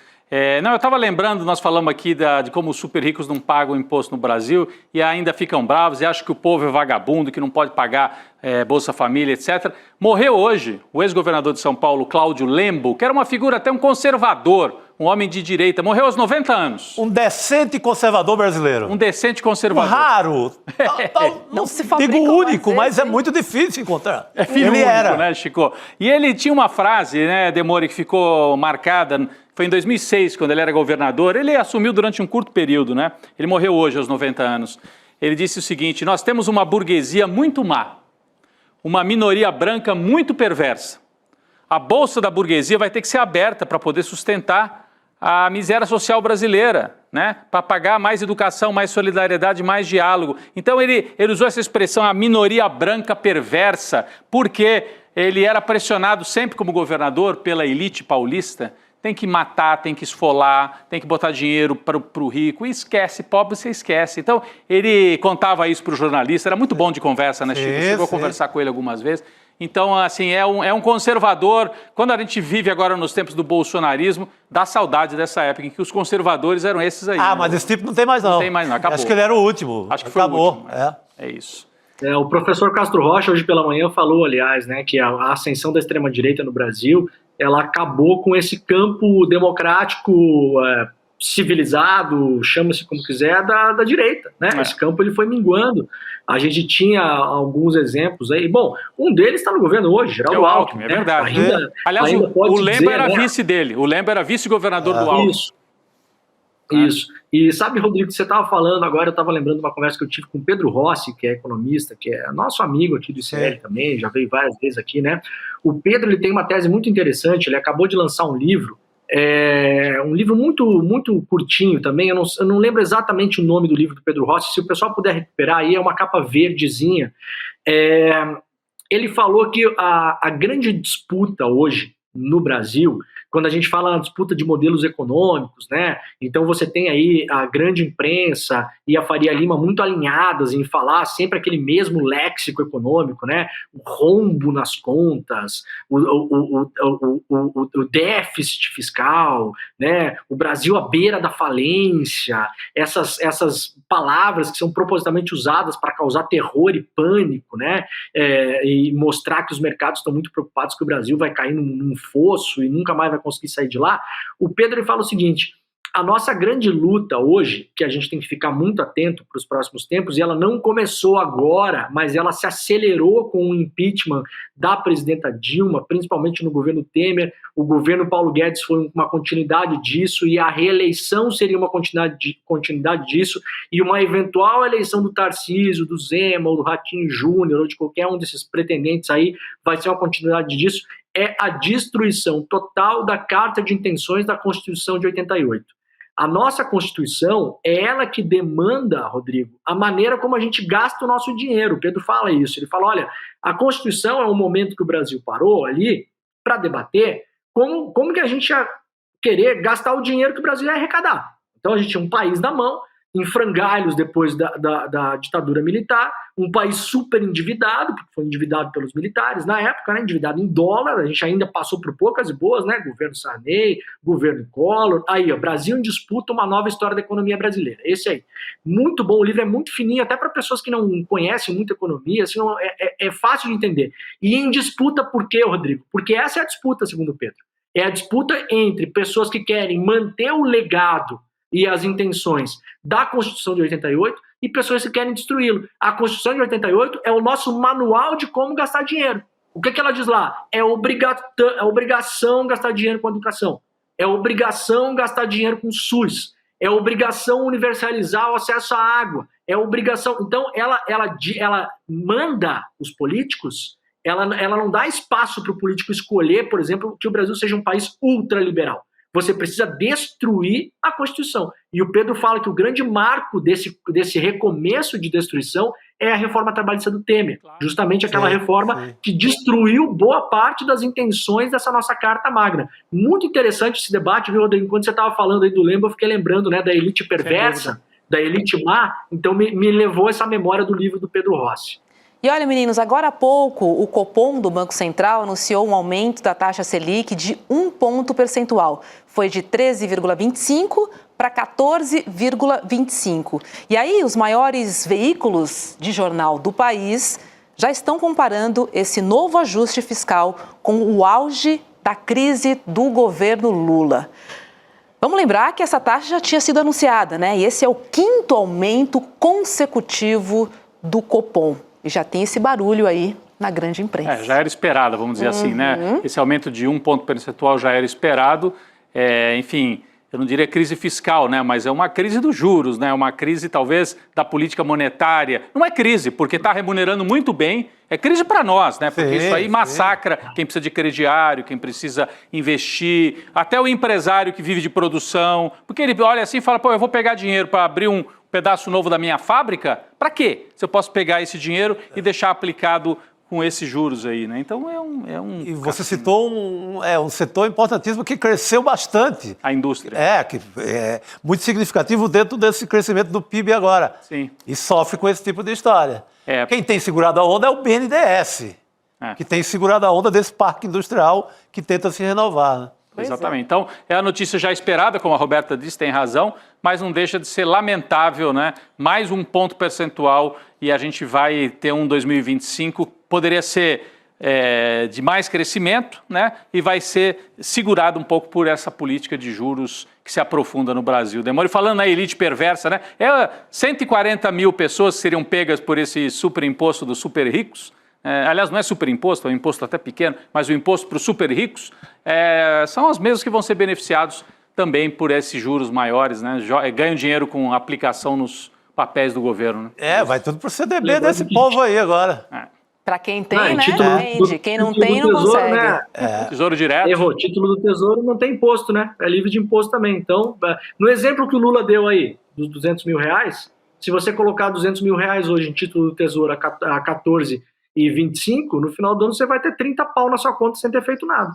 Não, eu estava lembrando, nós falamos aqui de como os super ricos não pagam imposto no Brasil e ainda ficam bravos e acham que o povo é vagabundo, que não pode pagar Bolsa Família, etc. Morreu hoje o ex-governador de São Paulo, Cláudio Lembo, que era uma figura até um conservador, um homem de direita, morreu aos 90 anos. Um decente conservador brasileiro. Um decente conservador. Raro. Não se digo único, mas é muito difícil encontrar. É filho único, né, Chico? E ele tinha uma frase, né, Demore, que ficou marcada, foi em 2006, quando ele era governador. Ele assumiu durante um curto período, né? Ele morreu hoje, aos 90 anos. Ele disse o seguinte: nós temos uma burguesia muito má, uma minoria branca muito perversa. A bolsa da burguesia vai ter que ser aberta para poder sustentar a miséria social brasileira, né? Para pagar mais educação, mais solidariedade, mais diálogo. Então ele usou essa expressão, a minoria branca perversa, porque ele era pressionado sempre como governador pela elite paulista. Tem que matar, tem que esfolar, tem que botar dinheiro para o rico. E esquece, pobre você esquece. Então, ele contava isso para o jornalista. Era muito bom de conversa, né, Chico? Chegou a conversar com ele algumas vezes. Então, assim, é um conservador. Quando a gente vive agora nos tempos do bolsonarismo, dá saudade dessa época em que os conservadores eram esses aí. Ah, né? mas esse tipo não tem mais não. Não tem mais não, acabou. Acho que ele era o último. Acho que acabou. Foi o último. É isso. O professor Castro Rocha, hoje pela manhã, falou, aliás, né, que a ascensão da extrema-direita no Brasil, ela acabou com esse campo democrático, civilizado, chama-se como quiser, da direita, né? Esse campo ele foi minguando. A gente tinha alguns exemplos aí. Bom, um deles está no governo hoje, Geraldo Alckmin. É verdade. Aliás, o Lembo era vice dele. O Lembo era vice-governador do Alckmin. Isso. E sabe, Rodrigo, que você estava falando agora, eu estava lembrando de uma conversa que eu tive com o Pedro Rossi, que é economista, que é nosso amigo aqui do ICL também, já veio várias vezes aqui, né? O Pedro, ele tem uma tese muito interessante, ele acabou de lançar um livro muito, muito curtinho também, eu não lembro exatamente o nome do livro do Pedro Rossi, se o pessoal puder recuperar aí, é uma capa verdezinha. Ele falou que a grande disputa hoje no Brasil, quando a gente fala na disputa de modelos econômicos, né? Então você tem aí a grande imprensa e a Faria Lima muito alinhadas em falar sempre aquele mesmo léxico econômico, né? O rombo nas contas, o déficit fiscal, né? O Brasil à beira da falência, essas palavras que são propositalmente usadas para causar terror e pânico, né? E mostrar que os mercados estão muito preocupados que o Brasil vai cair num fosso e nunca mais vai conseguir sair de lá. O Pedro ele fala o seguinte: a nossa grande luta hoje, que a gente tem que ficar muito atento para os próximos tempos, e ela não começou agora, mas ela se acelerou com o impeachment da presidenta Dilma, principalmente no governo Temer. O governo Paulo Guedes foi uma continuidade disso, e a reeleição seria uma continuidade disso, e uma eventual eleição do Tarcísio, do Zema, ou do Ratinho Júnior, ou de qualquer um desses pretendentes aí, vai ser uma continuidade disso. É a destruição total da Carta de Intenções da Constituição de 88. A nossa Constituição é ela que demanda, Rodrigo, a maneira como a gente gasta o nosso dinheiro. O Pedro fala isso. Ele fala, olha, a Constituição é um momento que o Brasil parou ali para debater como que a gente ia querer gastar o dinheiro que o Brasil ia arrecadar. Então a gente tinha um país na mão, em frangalhos depois da ditadura militar, um país super endividado, porque foi endividado pelos militares na época, né, endividado em dólar, a gente ainda passou por poucas e boas, né, governo Sarney, governo Collor, aí, ó, Brasil em disputa, uma nova história da economia brasileira, esse aí. Muito bom, o livro é muito fininho, até para pessoas que não conhecem muito economia, assim, é fácil de entender. E em disputa por quê, Rodrigo? Porque essa é a disputa, segundo o Pedro. É a disputa entre pessoas que querem manter o legado e as intenções da Constituição de 88 e pessoas que querem destruí-lo. A Constituição de 88 é o nosso manual de como gastar dinheiro. O que ela diz lá? É obrigação gastar dinheiro com a educação. É obrigação gastar dinheiro com o SUS. É obrigação universalizar o acesso à água. É obrigação... Então, ela manda os políticos, ela não dá espaço para o político escolher, por exemplo, que o Brasil seja um país ultraliberal. Você precisa destruir a Constituição. E o Pedro fala que o grande marco desse recomeço de destruição é a reforma trabalhista do Temer. Justamente aquela reforma que destruiu boa parte das intenções dessa nossa Carta Magna. Muito interessante esse debate, viu, Rodrigo? Enquanto você estava falando aí do Lembo, eu fiquei lembrando, né, da elite perversa, da elite má. Então me levou essa memória do livro do Pedro Rossi. E olha, meninos, agora há pouco o Copom do Banco Central anunciou um aumento da taxa Selic de 1 ponto percentual. Foi de 13,25 para 14,25. E aí os maiores veículos de jornal do país já estão comparando esse novo ajuste fiscal com o auge da crise do governo Lula. Vamos lembrar que essa taxa já tinha sido anunciada, né? E esse é o 5º aumento consecutivo do Copom. E já tem esse barulho aí na grande imprensa. Já era esperado, vamos dizer assim, né? Esse aumento de 1 ponto percentual já era esperado. Enfim, eu não diria crise fiscal, né? Mas é uma crise dos juros, né? Uma crise, talvez, da política monetária. Não é crise, porque está remunerando muito bem. É crise para nós, né? Porque isso aí massacra quem precisa de crediário, quem precisa investir, até o empresário que vive de produção. Porque ele olha assim e fala, pô, eu vou pegar dinheiro para abrir um pedaço novo da minha fábrica? Para quê? Se eu posso pegar esse dinheiro e deixar aplicado com esses juros aí, né? Então E você citou um setor importantíssimo que cresceu bastante. A indústria. Que é muito significativo dentro desse crescimento do PIB agora. Sim. E sofre com esse tipo de história. Quem tem segurado a onda é o BNDES, que tem segurado a onda desse parque industrial que tenta se renovar, né? Exatamente. Então, é a notícia já esperada, como a Roberta disse, tem razão, mas não deixa de ser lamentável, né? Mais 1 ponto percentual e a gente vai ter um 2025, poderia ser de mais crescimento, né? E vai ser segurado um pouco por essa política de juros que se aprofunda no Brasil. Demore, falando na elite perversa, né? 140 mil pessoas seriam pegas por esse superimposto dos super ricos. Aliás, não é superimposto, é um imposto até pequeno, mas o imposto para os super ricos são os mesmos que vão ser beneficiados também por esses juros maiores, né? Ganham dinheiro com aplicação nos papéis do governo, né? Vai tudo para o CDB desse povo aí agora. Para quem tem, né? Vende. Quem não tem, não consegue. Né? Tesouro direto. Errou. Título do Tesouro não tem imposto, né? É livre de imposto também. Então, no exemplo que o Lula deu aí, dos 200 mil reais, se você colocar 200 mil reais hoje em título do Tesouro a 14,25, no final do ano você vai ter 30 pau na sua conta sem ter feito nada.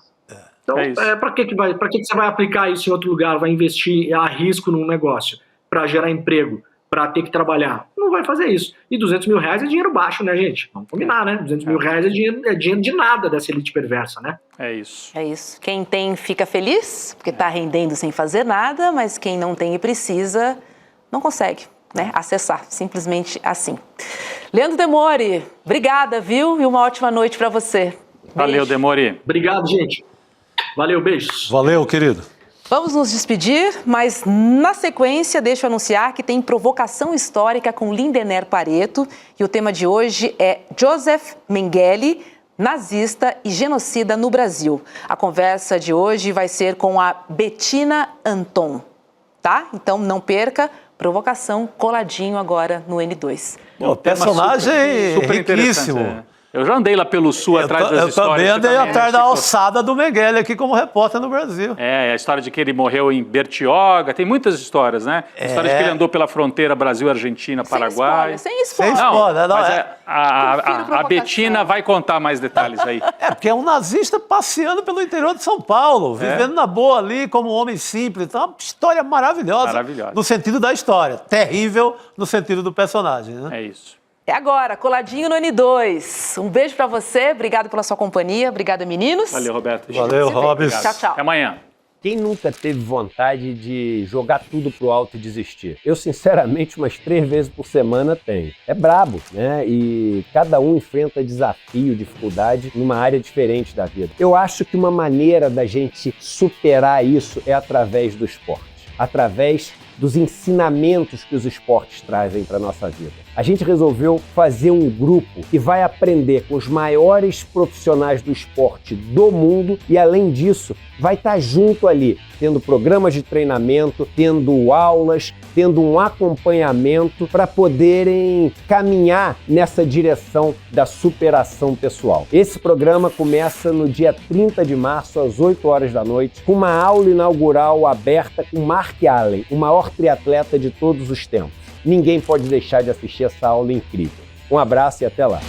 Então, para que você vai aplicar isso em outro lugar? Vai investir a risco num negócio para gerar emprego, para ter que trabalhar? Não vai fazer isso. E 200 mil reais é dinheiro baixo, né, gente? Vamos combinar, né? 200 mil reais é dinheiro de nada dessa elite perversa, né? É isso. É isso. Quem tem fica feliz, porque está rendendo sem fazer nada, mas quem não tem e precisa, não consegue, né, acessar, simplesmente assim. Leandro Demore, obrigada, viu? E uma ótima noite para você. Beijo. Valeu, Demore. Obrigado, gente. Valeu, beijos. Valeu, querido. Vamos nos despedir, mas na sequência deixo anunciar que tem provocação histórica com Lindener Pareto e o tema de hoje é Joseph Mengele, nazista e genocida no Brasil. A conversa de hoje vai ser com a Bettina Anton, tá? Então não perca, provocação coladinho agora no N2. O personagem super riquíssimo. Eu já andei lá pelo sul atrás das histórias. Eu também andei atrás da alçada do Mengele aqui como repórter no Brasil. A história de que ele morreu em Bertioga, tem muitas histórias, né? A história de que ele andou pela fronteira Brasil-Argentina, Paraguai. Sem spoiler. Mas a Bettina vai contar mais detalhes aí. Porque é um nazista passeando pelo interior de São Paulo, vivendo na boa ali como um homem simples. Então é uma história maravilhosa. No sentido da história. Terrível no sentido do personagem, né? É isso. É agora, coladinho no N2. Um beijo pra você, obrigado pela sua companhia, obrigada, meninos. Valeu, Roberto. Valeu, Robson. Tchau, tchau. Até amanhã. Quem nunca teve vontade de jogar tudo pro alto e desistir? Eu, sinceramente, umas 3 vezes por semana tenho. É brabo, né? E cada um enfrenta desafio, dificuldade numa área diferente da vida. Eu acho que uma maneira da gente superar isso é através do esporte, através dos ensinamentos que os esportes trazem para a nossa vida. A gente resolveu fazer um grupo que vai aprender com os maiores profissionais do esporte do mundo e, além disso, vai estar junto ali, tendo programas de treinamento, tendo aulas, tendo um acompanhamento para poderem caminhar nessa direção da superação pessoal. Esse programa começa no dia 30 de março, às 8 horas da noite, com uma aula inaugural aberta com Mark Allen, o maior triatleta de todos os tempos. Ninguém pode deixar de assistir essa aula incrível. Um abraço e até lá!